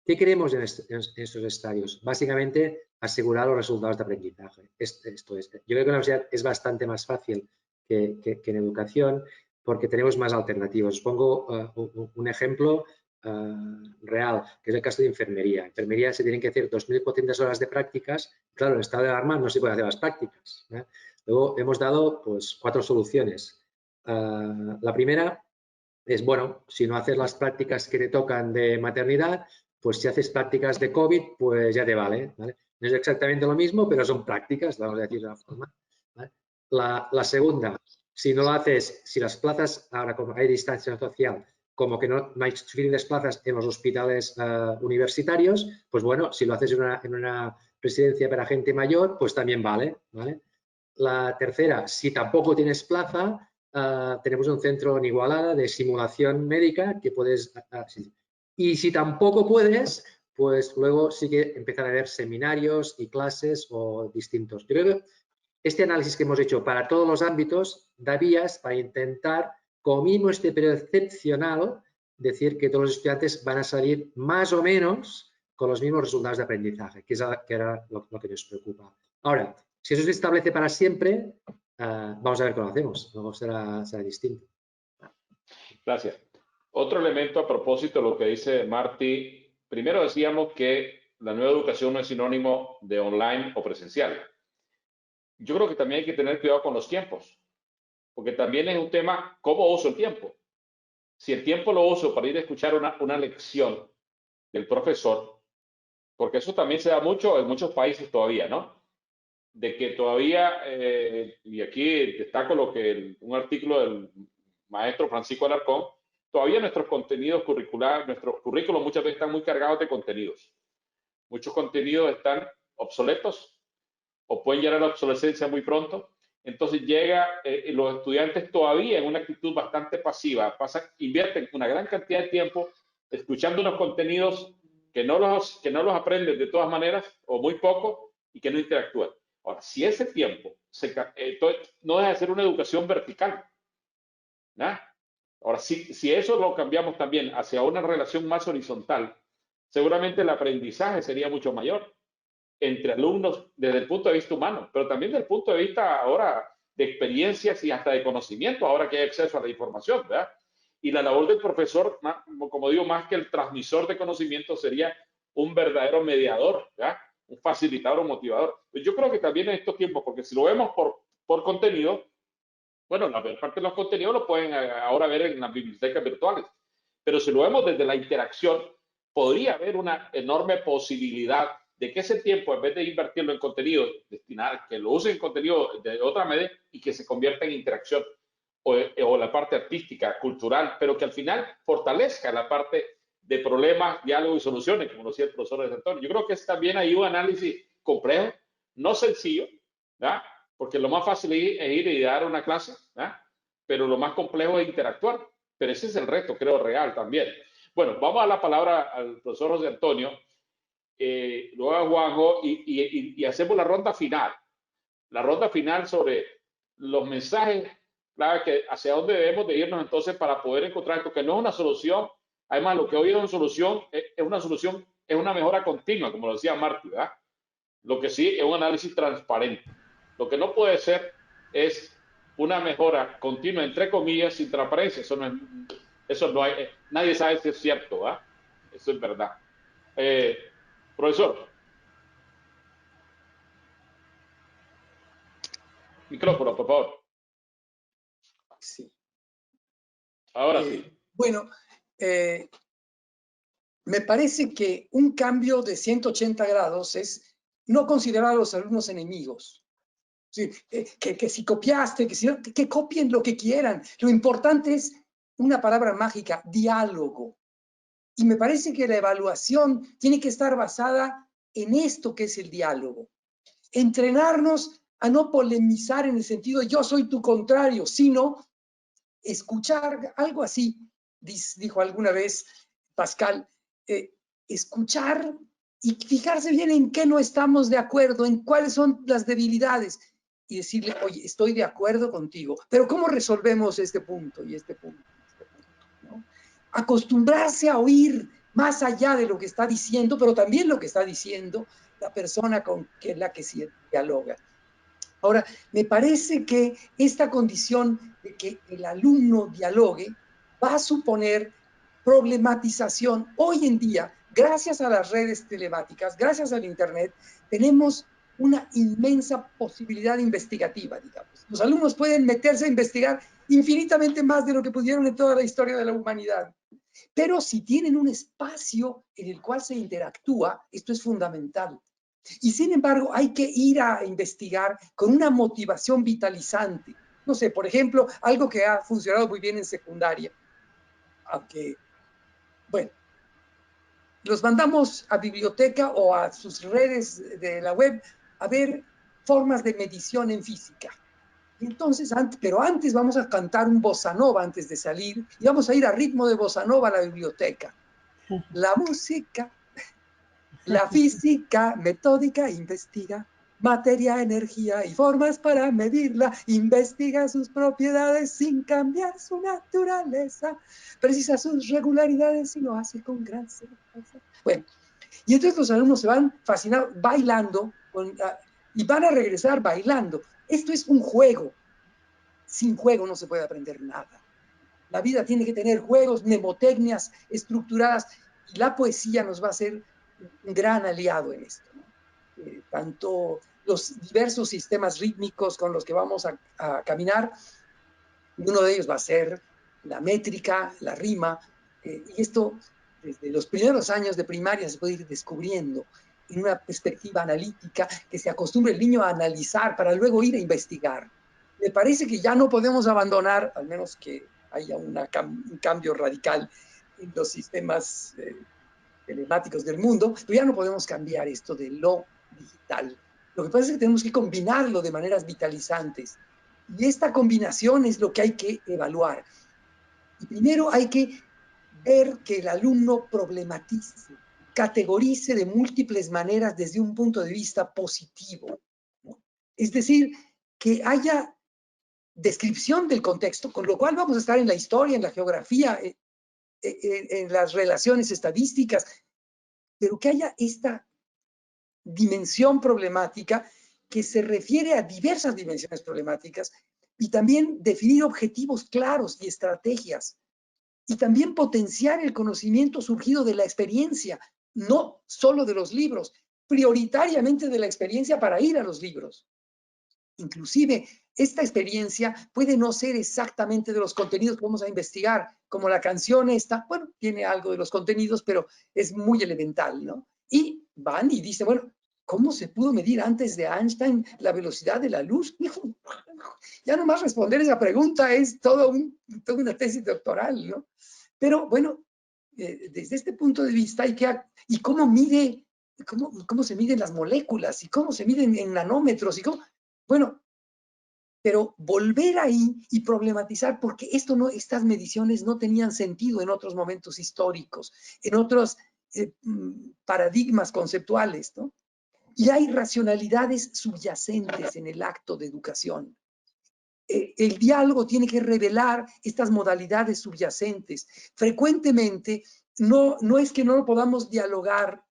¿Qué queremos en estos estadios? Básicamente, asegurar los resultados de aprendizaje. Esto es. Yo creo que en la universidad es bastante más fácil que en educación porque tenemos más alternativas. Os pongo un ejemplo real, que es el caso de enfermería. En enfermería se tienen que hacer 2.400 horas de prácticas. Claro, en estado de alarma no se pueden hacer las prácticas, ¿eh? Luego hemos dado pues 4 soluciones. La primera es, bueno, si no haces las prácticas que te tocan de maternidad, pues si haces prácticas de COVID, pues ya te vale, ¿vale? No es exactamente lo mismo, pero son prácticas, vamos a decir de la forma, ¿vale? La segunda, si no lo haces, si las plazas, ahora como hay distancia social, como que no hay suficientes plazas en los hospitales universitarios, pues bueno, si lo haces en una residencia para gente mayor, pues también vale, ¿vale? La tercera, si tampoco tienes plaza, tenemos un centro en Igualada de simulación médica que puedes... Y si tampoco puedes, pues luego sí que empezar a haber seminarios y clases o distintos. Yo creo que este análisis que hemos hecho para todos los ámbitos da vías para intentar, como mínimo este periodo excepcional, decir que todos los estudiantes van a salir más o menos con los mismos resultados de aprendizaje, que era lo que nos preocupa. Ahora, si eso se establece para siempre, vamos a ver cómo lo hacemos. Luego será distinto. Gracias. Otro elemento a propósito de lo que dice Martí. Primero decíamos que la nueva educación no es sinónimo de online o presencial. Yo creo que también hay que tener cuidado con los tiempos, porque también es un tema, ¿cómo uso el tiempo? Si el tiempo lo uso para ir a escuchar una lección del profesor, porque eso también se da mucho en muchos países todavía, ¿no? De que todavía, y aquí destaco un artículo del maestro Francisco Alarcón, todavía nuestros contenidos curriculares, nuestros currículos muchas veces están muy cargados de contenidos. Muchos contenidos están obsoletos o pueden llegar a la obsolescencia muy pronto. Entonces los estudiantes todavía en una actitud bastante pasiva, invierten una gran cantidad de tiempo escuchando unos contenidos que no los aprenden de todas maneras o muy poco y que no interactúan. Ahora, si ese tiempo no deja de ser una educación vertical, ¿no? Ahora, si eso lo cambiamos también hacia una relación más horizontal, seguramente el aprendizaje sería mucho mayor. entre alumnos desde el punto de vista humano, pero también desde el punto de vista ahora de experiencias y hasta de conocimiento, ahora que hay acceso a la información, ¿verdad? Y la labor del profesor, como digo, más que el transmisor de conocimiento, sería un verdadero mediador, ¿verdad? Un facilitador o motivador. Pues yo creo que también en estos tiempos, porque si lo vemos por contenido, bueno, la mayor parte de los contenidos lo pueden ahora ver en las bibliotecas virtuales, pero si lo vemos desde la interacción, podría haber una enorme posibilidad de que ese tiempo, en vez de invertirlo en contenido, destinar, que lo usen en contenido de otra manera y que se convierta en interacción o la parte artística, cultural, pero que al final fortalezca la parte de problemas, diálogo y soluciones, como lo decía el profesor de Antonio. Yo creo que es también ahí un análisis complejo, no sencillo, ¿verdad? Porque lo más fácil es ir y dar una clase, ¿verdad? Pero lo más complejo es interactuar. Pero ese es el reto, creo, real también. Bueno, vamos a la palabra al profesor José Antonio, luego a Juanjo, y hacemos la ronda final. La ronda final sobre los mensajes, claro, que hacia dónde debemos de irnos entonces para poder encontrar esto, que no es una solución. Además, lo que hoy es una solución, es una mejora continua, como lo decía Martí, ¿verdad? Lo que sí es un análisis transparente. Lo que no puede ser es una mejora continua, entre comillas, sin transparencia. Eso no hay, nadie sabe si es cierto, ¿verdad? Eso es verdad. Profesor. Micrófono, por favor. Sí. Ahora sí. Bueno, me parece que un cambio de 180 grados es no considerar a los alumnos enemigos. Sí, que si copiaste, que copien lo que quieran. Lo importante es una palabra mágica, diálogo. Y me parece que la evaluación tiene que estar basada en esto que es el diálogo. Entrenarnos a no polemizar en el sentido de yo soy tu contrario, sino escuchar, algo así, dijo alguna vez Pascal, escuchar y fijarse bien en qué no estamos de acuerdo, en cuáles son las debilidades y decirle, oye, estoy de acuerdo contigo, pero ¿cómo resolvemos este punto y este punto? ¿No? Acostumbrarse a oír más allá de lo que está diciendo, pero también lo que está diciendo la persona con la que se dialoga. Ahora, me parece que esta condición de que el alumno dialogue va a suponer problematización. Hoy en día, gracias a las redes telemáticas, gracias al Internet, tenemos una inmensa posibilidad investigativa, digamos. Los alumnos pueden meterse a investigar infinitamente más de lo que pudieron en toda la historia de la humanidad. Pero si tienen un espacio en el cual se interactúa, esto es fundamental. Y sin embargo, hay que ir a investigar con una motivación vitalizante. No sé, por ejemplo, algo que ha funcionado muy bien en secundaria, aunque, bueno, los mandamos a biblioteca o a sus redes de la web a ver formas de medición en física. Y entonces, pero antes vamos a cantar un bossa nova antes de salir y vamos a ir a ritmo de bossa nova a la biblioteca. La música, la física metódica investiga materia, energía y formas para medirla, investiga sus propiedades sin cambiar su naturaleza, precisa sus regularidades y lo hace con gran certeza. Bueno, y entonces los alumnos se van fascinados bailando y van a regresar bailando. Esto es un juego. Sin juego no se puede aprender nada. La vida tiene que tener juegos, mnemotecnias estructuradas y la poesía nos va a ser un gran aliado en esto, ¿no? Tanto los diversos sistemas rítmicos con los que vamos a caminar, uno de ellos va a ser la métrica, la rima, y esto desde los primeros años de primaria se puede ir descubriendo en una perspectiva analítica, que se acostumbre el niño a analizar para luego ir a investigar. Me parece que ya no podemos abandonar, al menos que haya un cambio radical en los sistemas telemáticos del mundo, pero ya no podemos cambiar esto de lo digital. Lo que pasa es que tenemos que combinarlo de maneras vitalizantes. Y esta combinación es lo que hay que evaluar. Y primero hay que ver que el alumno problematice, categorice de múltiples maneras desde un punto de vista positivo, ¿no? Es decir, que haya descripción del contexto, con lo cual vamos a estar en la historia, en la geografía, en las relaciones estadísticas, pero que haya esta dimensión problemática que se refiere a diversas dimensiones problemáticas y también definir objetivos claros y estrategias y también potenciar el conocimiento surgido de la experiencia, no solo de los libros, prioritariamente de la experiencia para ir a los libros. Inclusive, esta experiencia puede no ser exactamente de los contenidos que vamos a investigar, como la canción esta, bueno, tiene algo de los contenidos, pero es muy elemental, ¿no? Y van y dicen, bueno, ¿cómo se pudo medir antes de Einstein la velocidad de la luz? Ya nomás responder esa pregunta es toda una tesis doctoral, ¿no? Pero bueno, desde este punto de vista hay que... ¿Y cómo mide, cómo se miden las moléculas? ¿Y cómo se miden en nanómetros? ¿Y cómo? Bueno, pero volver ahí y problematizar, porque estas mediciones no tenían sentido en otros momentos históricos, en otros paradigmas conceptuales, ¿no? Y hay racionalidades subyacentes en el acto de educación. El diálogo tiene que revelar estas modalidades subyacentes. Frecuentemente, no es que no podamos dialogar,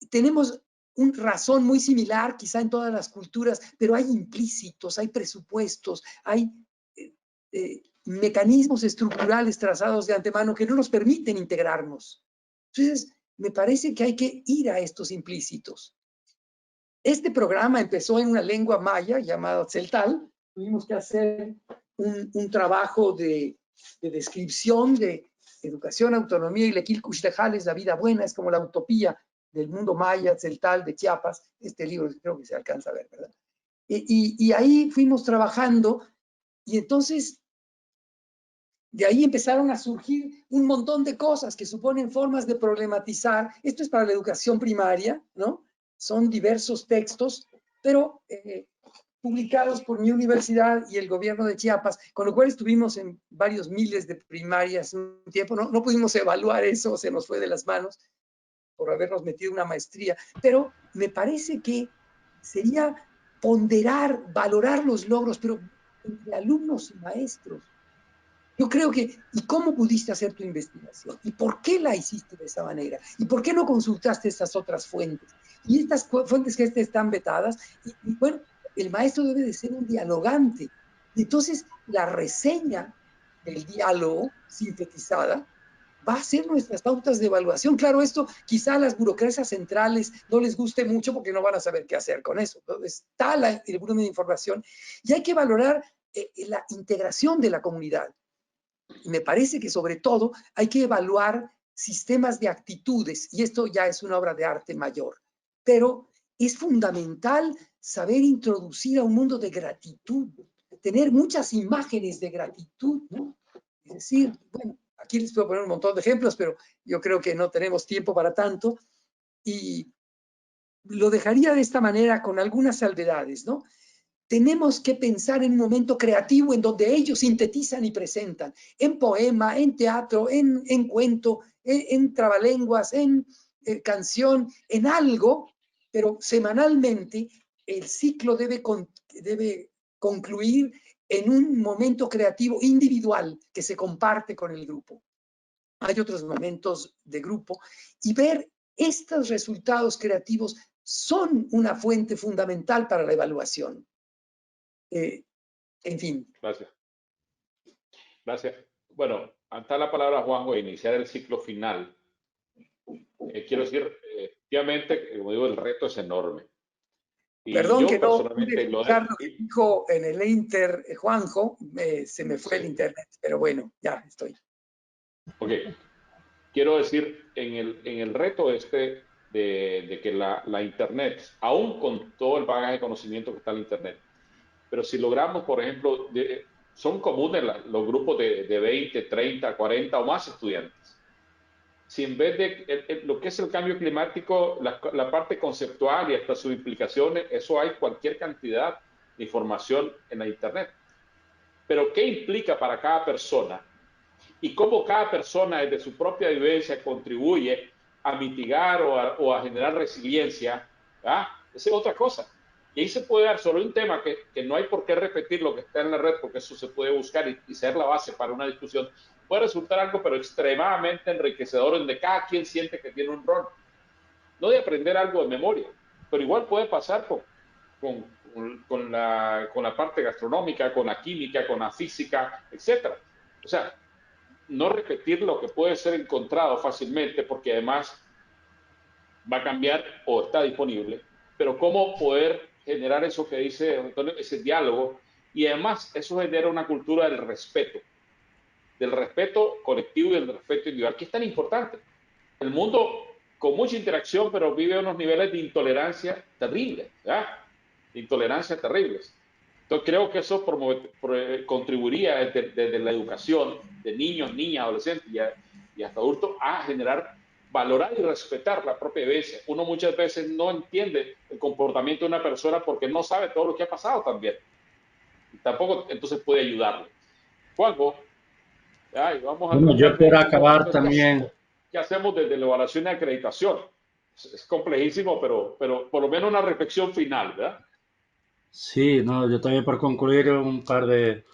tenemos una razón muy similar quizá en todas las culturas, pero hay implícitos, hay presupuestos, hay mecanismos estructurales trazados de antemano que no nos permiten integrarnos. Entonces, me parece que hay que ir a estos implícitos. Este programa empezó en una lengua maya llamada tzeltal. Tuvimos que hacer un trabajo de descripción de educación, autonomía y lequil Cuchtejales, la vida buena, es como la utopía del mundo maya, tzeltal, de Chiapas. Este libro creo que se alcanza a ver, ¿verdad? Y ahí fuimos trabajando y entonces de ahí empezaron a surgir un montón de cosas que suponen formas de problematizar. Esto es para la educación primaria, ¿no? Son diversos textos, pero publicados por mi universidad y el gobierno de Chiapas, con lo cual estuvimos en varios miles de primarias un tiempo. No pudimos evaluar eso, se nos fue de las manos por habernos metido una maestría, pero me parece que sería ponderar, valorar los logros, pero entre alumnos y maestros. Yo creo que, ¿y cómo pudiste hacer tu investigación? ¿Y por qué la hiciste de esa manera? ¿Y por qué no consultaste estas otras fuentes? Y estas fuentes que están vetadas, y bueno, el maestro debe de ser un dialogante. Entonces, la reseña del diálogo sintetizada va a ser nuestras pautas de evaluación. Claro, esto quizá a las burocracias centrales no les guste mucho porque no van a saber qué hacer con eso. Está el volumen de información y hay que valorar la integración de la comunidad. Y me parece que sobre todo hay que evaluar sistemas de actitudes, y esto ya es una obra de arte mayor, pero es fundamental saber introducir a un mundo de gratitud, tener muchas imágenes de gratitud, ¿no? Es decir, bueno, aquí les puedo poner un montón de ejemplos, pero yo creo que no tenemos tiempo para tanto, y lo dejaría de esta manera con algunas salvedades, ¿no? Tenemos que pensar en un momento creativo en donde ellos sintetizan y presentan, en poema, en teatro, en cuento, en trabalenguas, en canción, en algo, pero semanalmente el ciclo debe concluir en un momento creativo individual que se comparte con el grupo. Hay otros momentos de grupo y ver estos resultados creativos son una fuente fundamental para la evaluación. En fin. Gracias. Gracias. Bueno, ante la palabra, Juanjo, iniciar el ciclo final. Quiero decir, efectivamente, como digo, el reto es enorme. Y perdón yo que no pude personalmente escuchar lo que dijo en el Inter Juanjo, se me fue el internet, pero bueno, ya estoy. Ok. Quiero decir, en el reto este de que la Internet, aún con todo el bagaje de conocimiento que está en la Internet, pero si logramos, por ejemplo, son comunes los grupos de 20, 30, 40 o más estudiantes. Si en vez de lo que es el cambio climático, la parte conceptual y hasta sus implicaciones, eso hay cualquier cantidad de información en la Internet. Pero ¿qué implica para cada persona? Y cómo cada persona desde su propia vivencia contribuye a mitigar o a generar resiliencia, ¿verdad? Esa es otra cosa. Y ahí se puede dar sobre un tema que no hay por qué repetir lo que está en la red, porque eso se puede buscar y ser la base para una discusión. Puede resultar algo, pero extremadamente enriquecedor, donde cada quien siente que tiene un rol. No de aprender algo de memoria, pero igual puede pasar con la parte gastronómica, con la química, con la física, etc. O sea, no repetir lo que puede ser encontrado fácilmente, porque además va a cambiar o está disponible, pero cómo poder generar eso que dice Antonio, ese diálogo, y además eso genera una cultura del respeto colectivo y del respeto individual, que es tan importante. El mundo con mucha interacción, pero vive unos niveles de intolerancia terribles, ¿verdad? De intolerancia terribles. Entonces creo que eso contribuiría desde la educación de niños, niñas, adolescentes y hasta adultos a generar, valorar y respetar la propia vivencia. Uno muchas veces no entiende el comportamiento de una persona porque no sabe todo lo que ha pasado también. Y tampoco entonces puede ayudarle. Juanjo, vamos a Bueno, yo tratar por de acabar también, qué hacemos desde la evaluación y acreditación. Es complejísimo, pero por lo menos una reflexión final, ¿verdad? sí, no, yo también por concluir un par de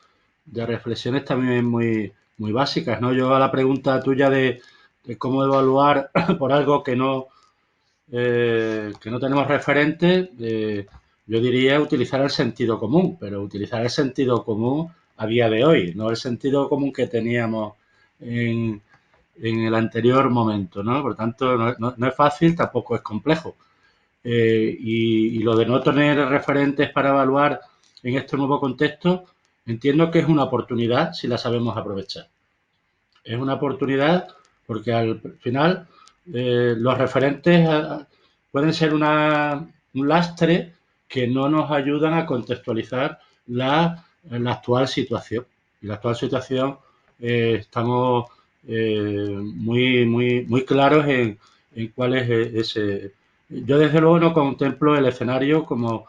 reflexiones también muy básicas, ¿no? Yo a la pregunta tuya de cómo evaluar por algo que no tenemos referente, yo diría utilizar el sentido común, pero utilizar el sentido común a día de hoy, no el sentido común que teníamos en el anterior momento, ¿no? Por tanto, no es fácil, tampoco es complejo. Y lo de no tener referentes para evaluar en este nuevo contexto, entiendo que es una oportunidad si la sabemos aprovechar. Es una oportunidad porque al final los referentes pueden ser un lastre que no nos ayudan a contextualizar la actual situación. Y la actual situación estamos muy claros en cuál es ese. Yo desde luego no contemplo el escenario como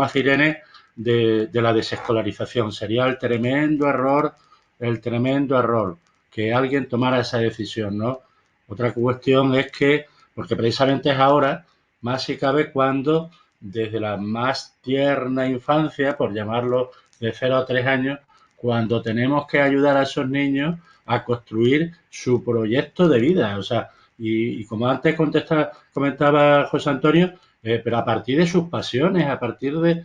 hace Irene de la desescolarización. Sería el tremendo error que alguien tomara esa decisión, ¿no? Otra cuestión es que, porque precisamente es ahora, más si cabe cuando desde la más tierna infancia, por llamarlo de 0 a 3 años, cuando tenemos que ayudar a esos niños a construir su proyecto de vida. O sea, y como antes comentaba José Antonio, pero a partir de sus pasiones, a partir de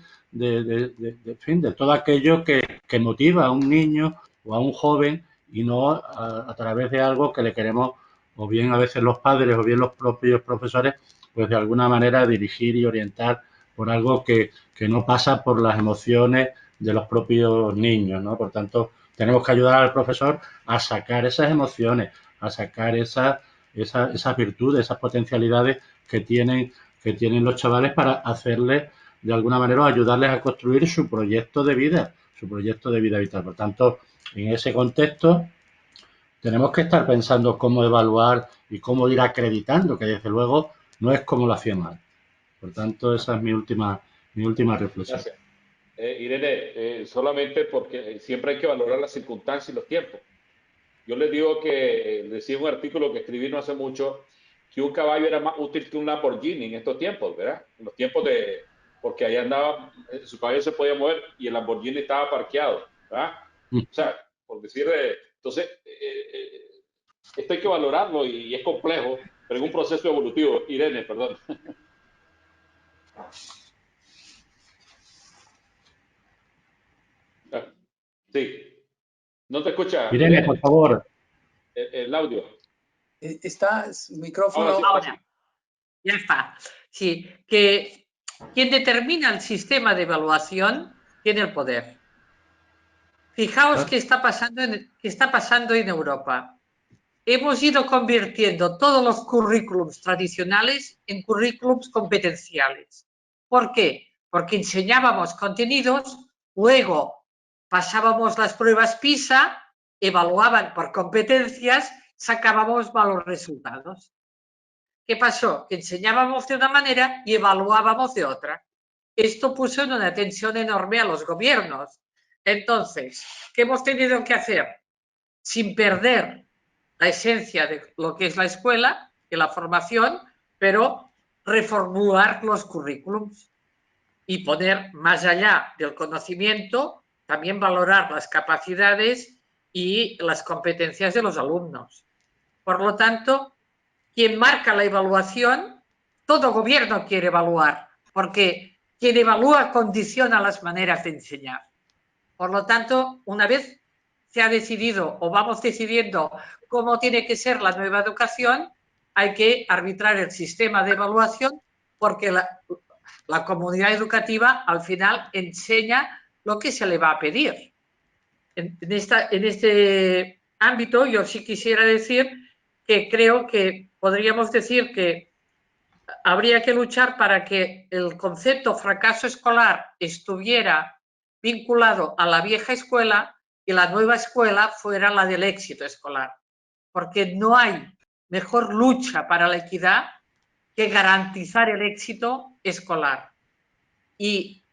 todo aquello que motiva a un niño o a un joven y no a través de algo que le queremos, o bien a veces los padres o bien los propios profesores, pues de alguna manera dirigir y orientar por algo que no pasa por las emociones de los propios niños, ¿no? Por tanto, tenemos que ayudar al profesor a sacar esas emociones, a sacar esas virtudes, esas potencialidades que tienen los chavales para hacerles, de alguna manera, ayudarles a construir su proyecto de vida vital. Por tanto, en ese contexto, tenemos que estar pensando cómo evaluar y cómo ir acreditando, que desde luego no es como lo hacíamos antes. Por tanto, esa es mi última reflexión. Gracias. Irene, solamente porque siempre hay que valorar las circunstancias y los tiempos. Yo les digo que, decía un artículo que escribí no hace mucho, que un caballo era más útil que un Lamborghini en estos tiempos, ¿verdad? En los tiempos porque ahí andaba, su caballo se podía mover y el Lamborghini estaba parqueado, ¿verdad? O sea, por decir, entonces, esto hay que valorarlo y es complejo, pero es un proceso evolutivo. Irene, perdón. Sí, no te escucha, Irene, Irene, por favor. el audio. Está su micrófono. Ahora, ya está. Sí, que quien determina el sistema de evaluación tiene el poder. Fijaos qué está pasando en Europa. Hemos ido convirtiendo todos los currículums tradicionales en currículums competenciales. ¿Por qué? Porque enseñábamos contenidos, luego pasábamos las pruebas PISA, evaluaban por competencias, sacábamos malos resultados. ¿Qué pasó? Que enseñábamos de una manera y evaluábamos de otra. Esto puso en una tensión enorme a los gobiernos. Entonces, ¿qué hemos tenido que hacer? Sin perder la esencia de lo que es la escuela, de la formación, pero reformular los currículums y poner más allá del conocimiento, también valorar las capacidades y las competencias de los alumnos. Por lo tanto, quien marca la evaluación, todo gobierno quiere evaluar, porque quien evalúa condiciona las maneras de enseñar. Por lo tanto, una vez se ha decidido o vamos decidiendo cómo tiene que ser la nueva educación, hay que arbitrar el sistema de evaluación porque la comunidad educativa al final enseña lo que se le va a pedir. En este ámbito yo sí quisiera decir que creo que podríamos decir que habría que luchar para que el concepto fracaso escolar estuviera vinculado a la vieja escuela y la nueva escuela fuera la del éxito escolar, porque no hay mejor lucha para la equidad que garantizar el éxito escolar y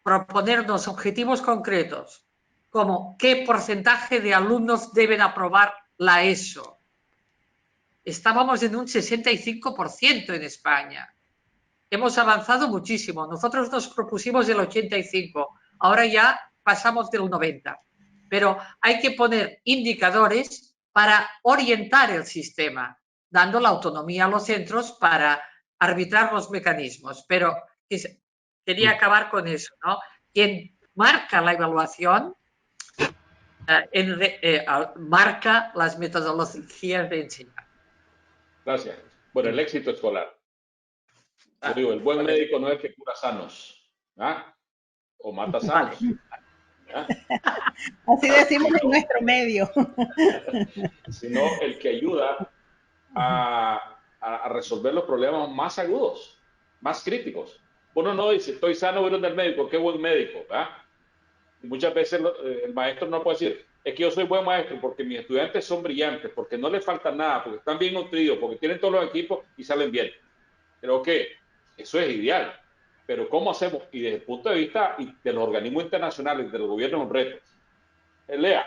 proponernos objetivos concretos como qué porcentaje de alumnos deben aprobar la ESO. Estábamos en un 65% en España. Hemos avanzado muchísimo. Nosotros nos propusimos el 85%, ahora ya pasamos del 90%. Pero hay que poner indicadores para orientar el sistema, dando la autonomía a los centros para arbitrar los mecanismos. Pero quería acabar con eso, ¿no? Quien marca la evaluación marca las metodologías de enseñar. Gracias. Bueno, el éxito escolar. Yo digo, el buen médico no es el que cura sanos, ¿ah? O mata sanos. ¿Ah? Así decimos en nuestro medio. Sino el que ayuda a resolver los problemas más agudos, más críticos. Uno no dice, estoy sano, voy donde el médico, qué buen médico, ¿verdad? Y muchas veces el maestro no puede decir, es que yo soy buen maestro porque mis estudiantes son brillantes, porque no les falta nada, porque están bien nutridos, porque tienen todos los equipos y salen bien. Creo que eso es ideal, pero ¿cómo hacemos? Y desde el punto de vista de los organismos internacionales, de los gobiernos, un reto. Lea.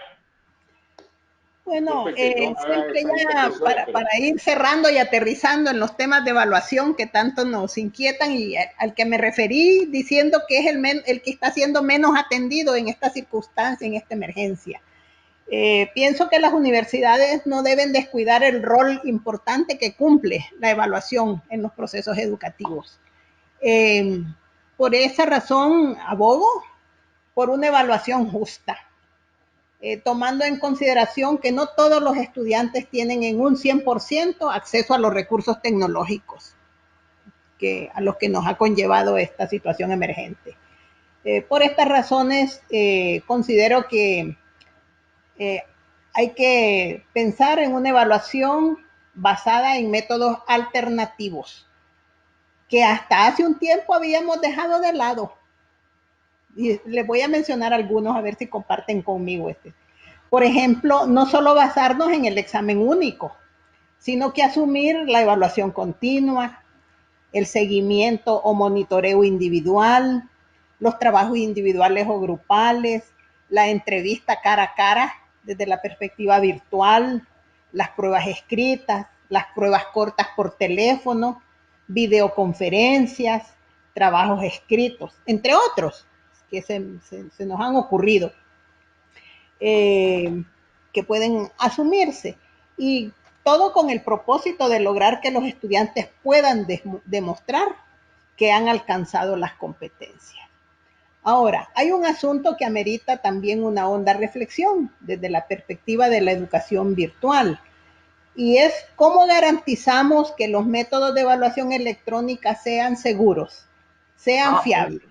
Bueno, siempre ya para ir cerrando y aterrizando en los temas de evaluación que tanto nos inquietan y al que me referí diciendo que es el que está siendo menos atendido en esta circunstancia, en esta emergencia. Pienso que las universidades no deben descuidar el rol importante que cumple la evaluación en los procesos educativos. Por esa razón abogo por una evaluación justa. Tomando en consideración que no todos los estudiantes tienen en un 100% acceso a los recursos tecnológicos a los que nos ha conllevado esta situación emergente. Por estas razones, considero que hay que pensar en una evaluación basada en métodos alternativos que hasta hace un tiempo habíamos dejado de lado. Y les voy a mencionar algunos a ver si comparten conmigo este. Por ejemplo, no solo basarnos en el examen único, sino que asumir la evaluación continua, el seguimiento o monitoreo individual, los trabajos individuales o grupales, la entrevista cara a cara desde la perspectiva virtual, las pruebas escritas, las pruebas cortas por teléfono, videoconferencias, trabajos escritos, entre otros que se nos han ocurrido. Que pueden asumirse y todo con el propósito de lograr que los estudiantes puedan demostrar que han alcanzado las competencias. Ahora, hay un asunto que amerita también una honda reflexión desde la perspectiva de la educación virtual y es cómo garantizamos que los métodos de evaluación electrónica sean seguros, sean fiables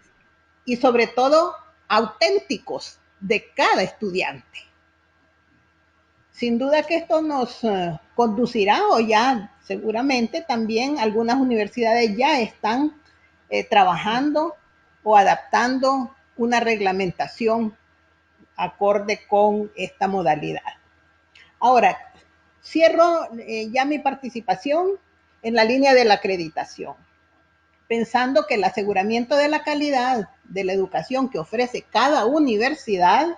y sobre todo auténticos de cada estudiante. Sin duda que esto nos conducirá o ya seguramente también algunas universidades ya están trabajando o adaptando una reglamentación acorde con esta modalidad. Ahora, cierro ya mi participación en la línea de la acreditación, pensando que el aseguramiento de la calidad de la educación que ofrece cada universidad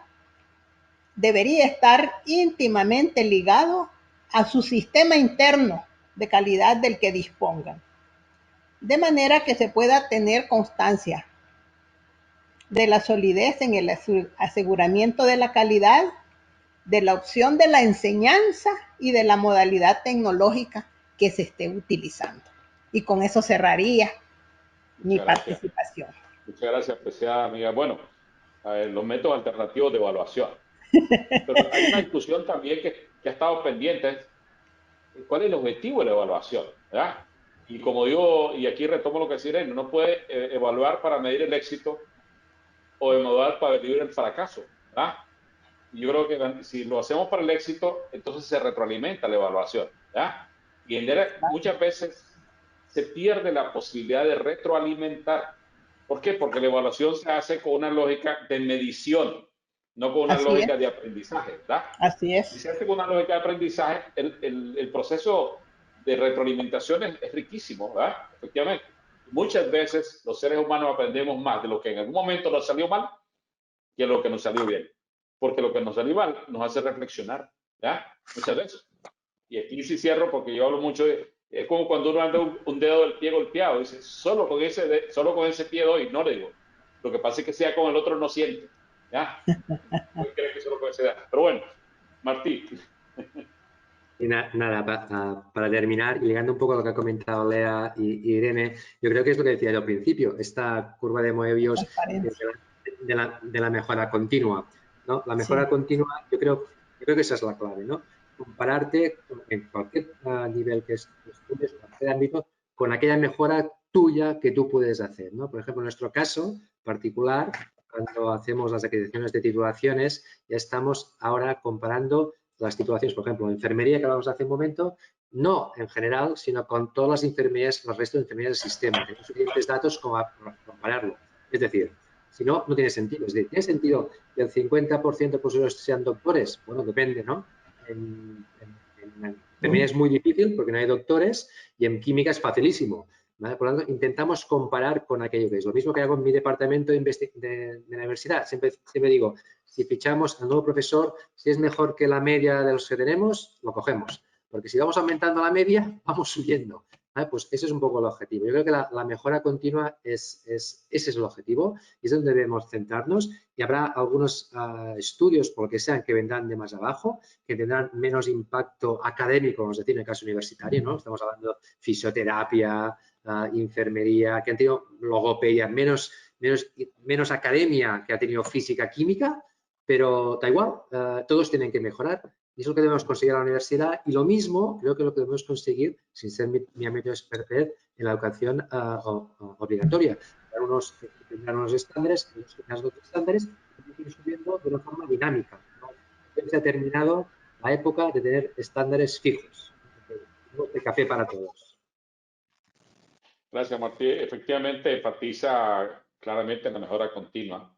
debería estar íntimamente ligado a su sistema interno de calidad del que dispongan, de manera que se pueda tener constancia de la solidez en el aseguramiento de la calidad, de la opción de la enseñanza y de la modalidad tecnológica que se esté utilizando. Y con eso cerraría mi Muchas gracias. participación. Muchas gracias, apreciada amiga. Bueno, los métodos alternativos de evaluación. Pero hay una discusión también que ha estado pendiente. ¿Cuál es el objetivo de la evaluación? ¿Verdad? Y como digo, y aquí retomo lo que decía Irene, uno puede evaluar para medir el éxito o evaluar para medir el fracaso. ¿Verdad? Y yo creo que si lo hacemos para el éxito, entonces se retroalimenta la evaluación. ¿Verdad? Y muchas veces se pierde la posibilidad de retroalimentar. ¿Por qué? Porque la evaluación se hace con una lógica de medición, no con una Así lógica es. de aprendizaje, ¿verdad? Así Si es. se hace con una lógica de aprendizaje, el proceso de retroalimentación es riquísimo, ¿verdad? Efectivamente. Muchas veces los seres humanos aprendemos más de lo que en algún momento nos salió mal que lo que nos salió bien. Porque lo que nos salió mal nos hace reflexionar, ¿verdad? Muchas veces. Y aquí sí cierro porque yo hablo mucho de, es como cuando uno anda un dedo del pie golpeado, dice, solo con ese pie doy, no le digo. Lo que pasa es que sea con el otro no siente, ¿ya? Puede creer que solo con ese dedo. Pero bueno, Martí. Y nada, para terminar, y ligando un poco a lo que ha comentado Lea y Irene, yo creo que es lo que decía yo al principio, esta curva de Moebius de la mejora continua, ¿no? La mejora Sí. continua, yo creo que esa es la clave, ¿no? Compararte en cualquier nivel que estudies, en cualquier ámbito, con aquella mejora tuya que tú puedes hacer, ¿no? Por ejemplo, en nuestro caso particular, cuando hacemos las acreditaciones de titulaciones, ya estamos ahora comparando las titulaciones, por ejemplo, enfermería que hablamos hace un momento, no en general, sino con todas las enfermerías, los restos de enfermerías del sistema. Tenemos suficientes datos como para compararlo. Es decir, si no, no tiene sentido. Es decir, ¿tiene sentido que el 50% de profesores sean doctores? Bueno, depende, ¿no? En enfermería es muy difícil porque no hay doctores y en química es facilísimo. ¿Vale? Por lo tanto, intentamos comparar con aquello que es. Lo mismo que hago en mi departamento de la universidad. Siempre digo, si fichamos al nuevo profesor, si es mejor que la media de los que tenemos, lo cogemos. Porque si vamos aumentando la media, vamos subiendo. ¿Vale? Pues ese es un poco el objetivo. Yo creo que la mejora continua ese es el objetivo y es donde debemos centrarnos. Y habrá algunos estudios, por lo que sean, que vendrán de más abajo, que tendrán menos impacto académico, vamos a decir, en el caso universitario, ¿no? Estamos hablando de fisioterapia, enfermería, que han tenido logopedia, menos academia que ha tenido física, química, pero da igual, todos tienen que mejorar. Y eso es lo que debemos conseguir en la universidad. Y lo mismo creo que lo que debemos conseguir, sin ser mi ámbito expertise, en la educación obligatoria. Tendrán unos estándares, otros estándares, y que ir subiendo de una forma dinámica. ¿No? Se ha terminado la época de tener estándares fijos. De café para todos. Gracias, Martí. Efectivamente, enfatiza claramente en la mejora continua.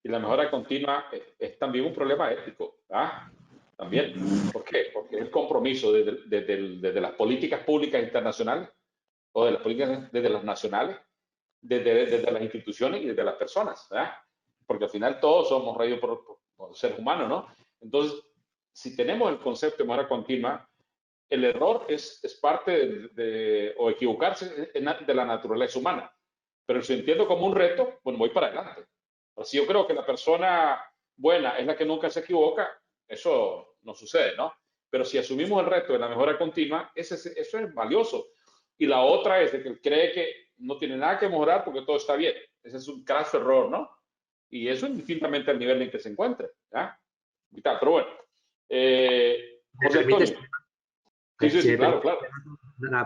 Y la mejora continua es también un problema ético, ¿ah? También. ¿Por qué? Porque es el compromiso desde las políticas públicas internacionales o de las políticas desde las nacionales, desde las instituciones y desde las personas, ¿verdad? Porque al final todos somos regidos por seres humanos, ¿no? Entonces, si tenemos el concepto de mejora continua, el error es parte o equivocarse de la naturaleza humana. Pero si entiendo como un reto, bueno, voy para adelante. Pero si yo creo que la persona buena es la que nunca se equivoca, eso no sucede, ¿no? Pero si asumimos el reto de la mejora continua, eso es valioso. Y la otra es de que cree que no tiene nada que mejorar porque todo está bien. Ese es un craso error, ¿no? Y eso indistintamente al nivel en que se encuentre, ¿ya? Y tal, pero bueno. José Antonio. Sí, claro.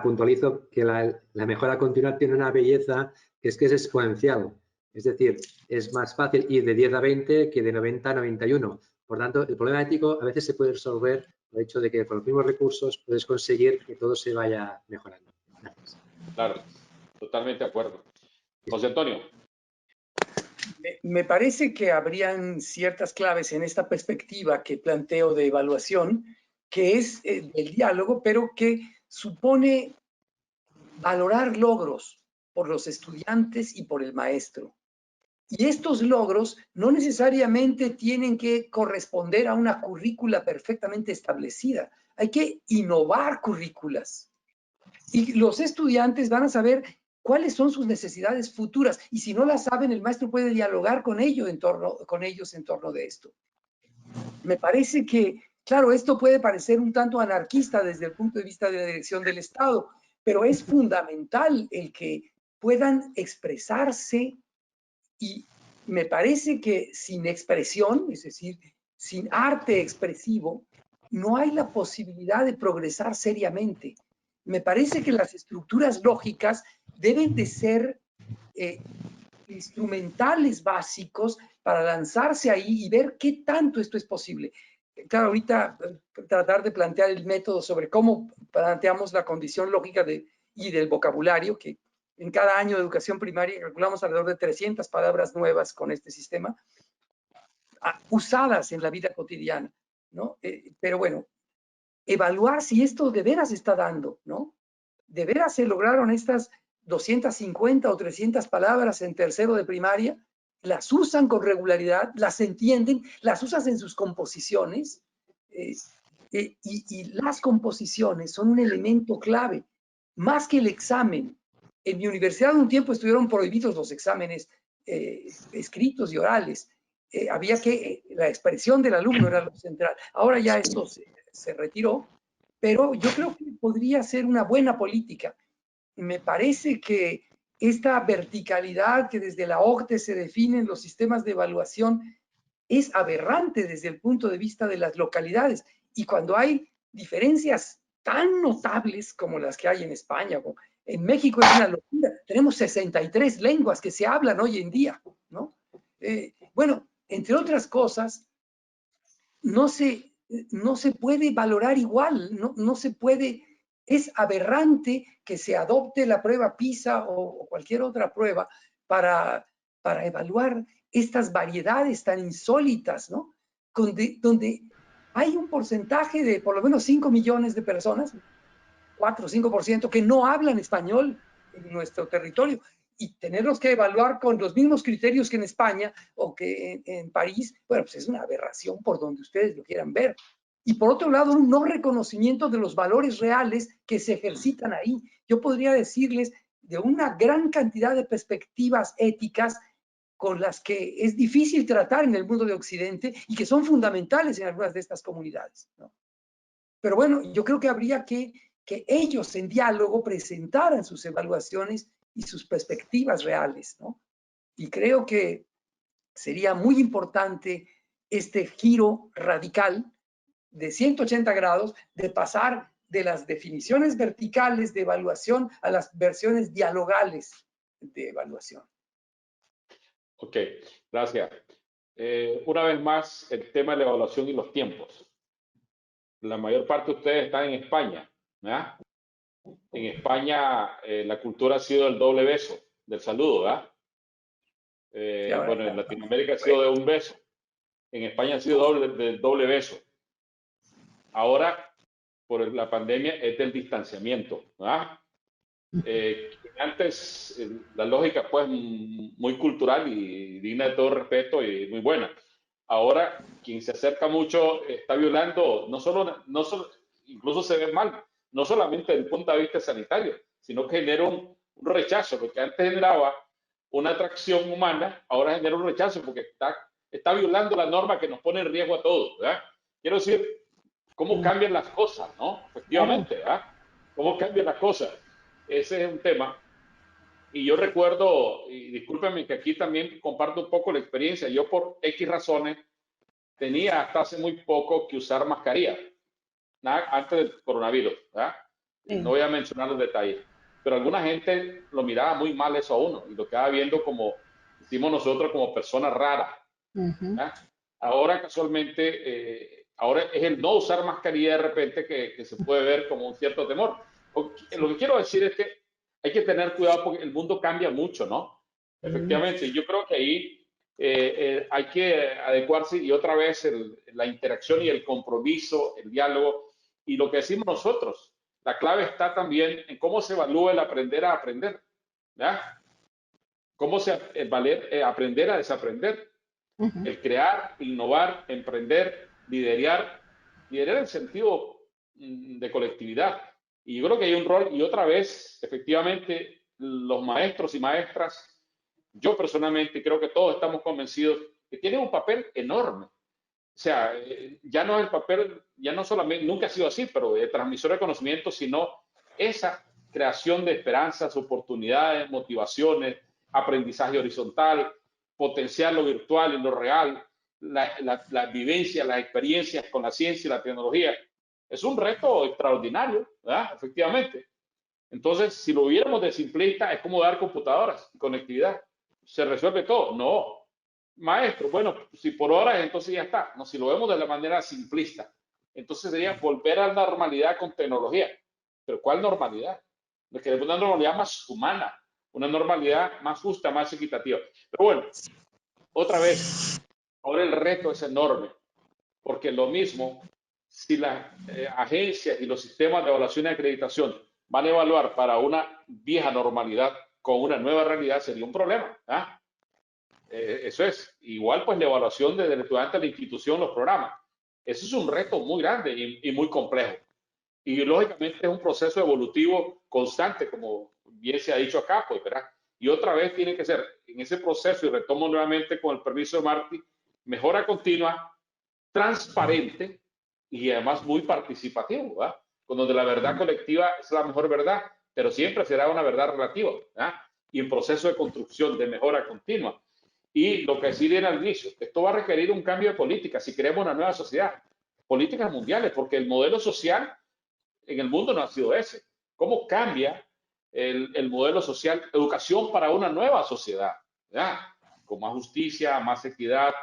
Puntualizo que la mejora continua tiene una belleza que es exponencial. Es decir, es más fácil ir de 10 a 20 que de 90 a 91. Por tanto, el problema ético a veces se puede resolver por el hecho de que con los mismos recursos puedes conseguir que todo se vaya mejorando. Gracias. Claro, totalmente de acuerdo. José Antonio. Me parece que habrían ciertas claves en esta perspectiva que planteo de evaluación, que es el diálogo, pero que supone valorar logros por los estudiantes y por el maestro. Y estos logros no necesariamente tienen que corresponder a una currícula perfectamente establecida. Hay que innovar currículas. Y los estudiantes van a saber cuáles son sus necesidades futuras. Y si no las saben, el maestro puede dialogar con ellos en torno de esto. Me parece que, claro, esto puede parecer un tanto anarquista desde el punto de vista de la dirección del Estado, pero es fundamental el que puedan expresarse, y me parece que sin expresión, es decir, sin arte expresivo, no hay la posibilidad de progresar seriamente. Me parece que las estructuras lógicas deben de ser instrumentales básicos para lanzarse ahí y ver qué tanto esto es posible. Claro, ahorita tratar de plantear el método sobre cómo planteamos la condición lógica y del vocabulario, que en cada año de educación primaria calculamos alrededor de 300 palabras nuevas con este sistema, usadas en la vida cotidiana, ¿no? Pero bueno, evaluar si esto de veras está dando, ¿no? De veras se lograron estas 250 o 300 palabras en tercero de primaria, las usan con regularidad, las entienden, las usas en sus composiciones, y las composiciones son un elemento clave, más que el examen. En mi universidad un tiempo estuvieron prohibidos los exámenes escritos y orales. Había que, la expresión del alumno era lo central. Ahora ya esto se retiró, pero yo creo que podría ser una buena política. Me parece que esta verticalidad que desde la OCDE se definen los sistemas de evaluación es aberrante desde el punto de vista de las localidades. Y cuando hay diferencias tan notables como las que hay en España, en México es una locura. Tenemos 63 lenguas que se hablan hoy en día, ¿no? Bueno, entre otras cosas, no se puede valorar igual, no se puede. Es aberrante que se adopte la prueba PISA o cualquier otra prueba para evaluar estas variedades tan insólitas, ¿no? Donde hay un porcentaje de por lo menos 5 millones de personas, 4 o 5%, que no hablan español en nuestro territorio, y tenerlos que evaluar con los mismos criterios que en España o que en París, bueno, pues es una aberración por donde ustedes lo quieran ver. Y por otro lado, un no reconocimiento de los valores reales que se ejercitan ahí. Yo podría decirles de una gran cantidad de perspectivas éticas con las que es difícil tratar en el mundo de Occidente y que son fundamentales en algunas de estas comunidades, ¿no? Pero bueno, yo creo que habría que ellos en diálogo presentaran sus evaluaciones y sus perspectivas reales, ¿no? Y creo que sería muy importante este giro radical de 180 grados, de pasar de las definiciones verticales de evaluación a las versiones dialogales de evaluación. Ok, gracias. Una vez más, el tema de la evaluación y los tiempos. La mayor parte de ustedes están en España, ¿verdad? En España la cultura ha sido el doble beso del saludo, ¿verdad? Bueno, en Latinoamérica ha sido de un beso. En España ha sido del doble beso. Ahora, por la pandemia, es del distanciamiento, ¿verdad? Antes, la lógica, pues, muy cultural y digna de todo respeto y muy buena. Ahora, quien se acerca mucho está violando, no solo, incluso se ve mal, no solamente desde el punto de vista sanitario, sino que genera un rechazo, porque antes generaba una atracción humana, ahora genera un rechazo porque está violando la norma que nos pone en riesgo a todos, ¿verdad? Quiero decir, cómo cambian las cosas, ¿no? Efectivamente, ¿verdad? Cómo cambian las cosas. Ese es un tema. Y yo recuerdo, y discúlpenme que aquí también comparto un poco la experiencia, yo por X razones tenía hasta hace muy poco que usar mascarilla, antes del coronavirus, ¿verdad? No voy a mencionar los detalles, pero alguna gente lo miraba muy mal eso a uno y lo quedaba viendo como, decimos nosotros, como persona rara. Ahora casualmente, ahora es el no usar mascarilla de repente que se puede ver como un cierto temor. Lo que quiero decir es que hay que tener cuidado porque el mundo cambia mucho, ¿no? Efectivamente, yo creo que ahí hay que adecuarse y otra vez la interacción y el compromiso, el diálogo y lo que decimos nosotros. La clave está también en cómo se evalúa el aprender a aprender, ¿verdad? Cómo aprender a desaprender, el crear, innovar, emprender, liderar en sentido de colectividad. Y yo creo que hay un rol, y otra vez, efectivamente, los maestros y maestras, yo personalmente creo que todos estamos convencidos que tienen un papel enorme. O sea, ya no es el papel, ya no solamente, nunca ha sido así, pero de transmisor de conocimiento, sino esa creación de esperanzas, oportunidades, motivaciones, aprendizaje horizontal, potenciar lo virtual y lo real, la vivencia, las experiencias con la ciencia y la tecnología. Es un reto extraordinario, ¿verdad? Efectivamente. Entonces, si lo viéramos de simplista, es como dar computadoras y conectividad. Se resuelve todo. No. Maestro, bueno, si por horas, entonces ya está. No, si lo vemos de la manera simplista, entonces sería volver a la normalidad con tecnología. ¿Pero cuál normalidad? Queremos una normalidad más humana, una normalidad más justa, más equitativa. Pero bueno, otra vez, ahora el reto es enorme, porque lo mismo, si las agencias y los sistemas de evaluación y acreditación van a evaluar para una vieja normalidad con una nueva realidad, sería un problema. ¿Ah? Eso es. Igual, pues, la evaluación desde el estudiante a la institución, los programas. Eso es un reto muy grande y muy complejo. Y lógicamente es un proceso evolutivo constante, como bien se ha dicho acá, pues, ¿verdad? Y otra vez tiene que ser en ese proceso, y retomo nuevamente con el permiso de Marty, mejora continua, transparente y además muy participativo, ¿verdad? Con donde la verdad colectiva es la mejor verdad, pero siempre será una verdad relativa, ¿verdad? Y en proceso de construcción, de mejora continua. Y lo que decía al inicio, esto va a requerir un cambio de política si queremos una nueva sociedad, políticas mundiales, porque el modelo social en el mundo no ha sido ese. ¿Cómo cambia el modelo social? Educación para una nueva sociedad, ¿verdad? Con más justicia, más equidad,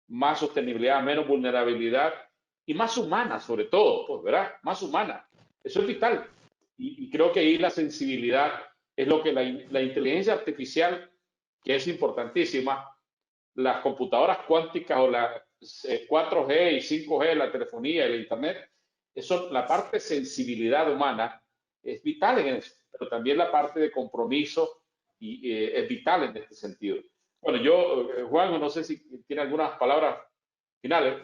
más sostenibilidad, menos vulnerabilidad y más humana, sobre todo, pues, ¿verdad? Más humana. Eso es vital. Y creo que ahí la sensibilidad es lo que la inteligencia artificial, que es importantísima, las computadoras cuánticas o la 4G y 5G, la telefonía y el Internet, eso, la parte de sensibilidad humana es vital en eso, pero también la parte de compromiso es vital en este sentido. Bueno, yo, Juan, no sé si tiene algunas palabras finales.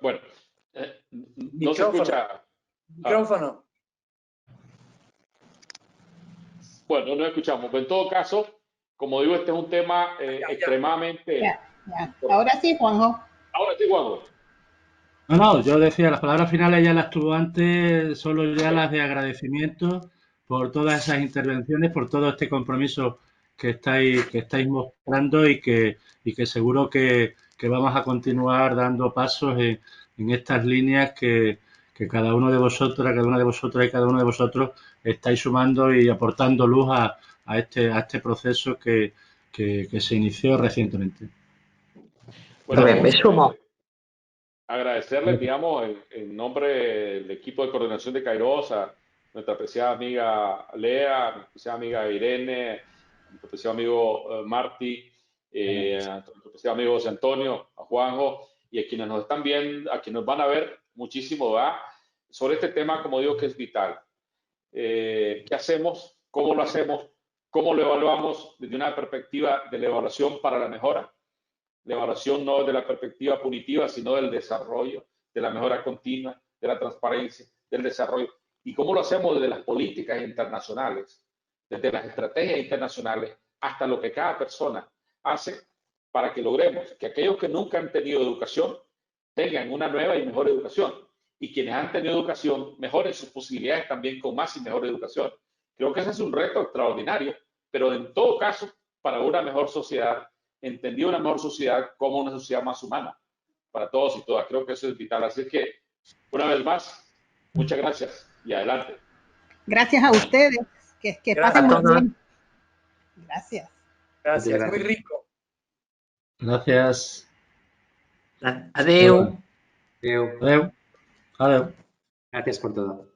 Bueno, no se escucha. Micrófono. Bueno, no escuchamos. Pero en todo caso, como digo, este es un tema extremadamente... Ya. Ahora sí, Juanjo. Ahora sí, Juanjo. No, yo decía, las palabras finales ya las tuvo antes, solo ya las de agradecimiento por todas esas intervenciones, por todo este compromiso que estáis mostrando y que seguro que vamos a continuar dando pasos en estas líneas que cada uno de vosotros, cada una de vosotras y cada uno de vosotros estáis sumando y aportando luz a este proceso que se inició recientemente. Bueno, me sumo. Agradecerles, digamos, en nombre del equipo de coordinación de Kairos, a nuestra apreciada amiga Lea, a nuestra apreciada amiga Irene, a nuestro apreciado amigo Marty, a nuestro apreciado amigo José Antonio, a Juanjo, y a quienes nos están viendo, a quienes nos van a ver muchísimo, ¿verdad? Sobre este tema, como digo, que es vital. ¿Qué hacemos? ¿Cómo lo hacemos? ¿Cómo lo evaluamos desde una perspectiva de la evaluación para la mejora? La evaluación no de la perspectiva punitiva, sino del desarrollo, de la mejora continua, de la transparencia, del desarrollo. ¿Y cómo lo hacemos desde las políticas internacionales, desde las estrategias internacionales, hasta lo que cada persona hace para que logremos que aquellos que nunca han tenido educación tengan una nueva y mejor educación? Y quienes han tenido educación mejoren sus posibilidades también con más y mejor educación. Creo que ese es un reto extraordinario, pero en todo caso, para una mejor sociedad, entendí una mejor sociedad como una sociedad más humana para todos y todas. Creo que eso es vital. Así que, una vez más, muchas gracias y adelante. Gracias a ustedes. Que pasen muy bien. Gracias. Gracias, muy rico. Gracias. Adeu. Adeu. Adeu. Adeu. Gracias por todo.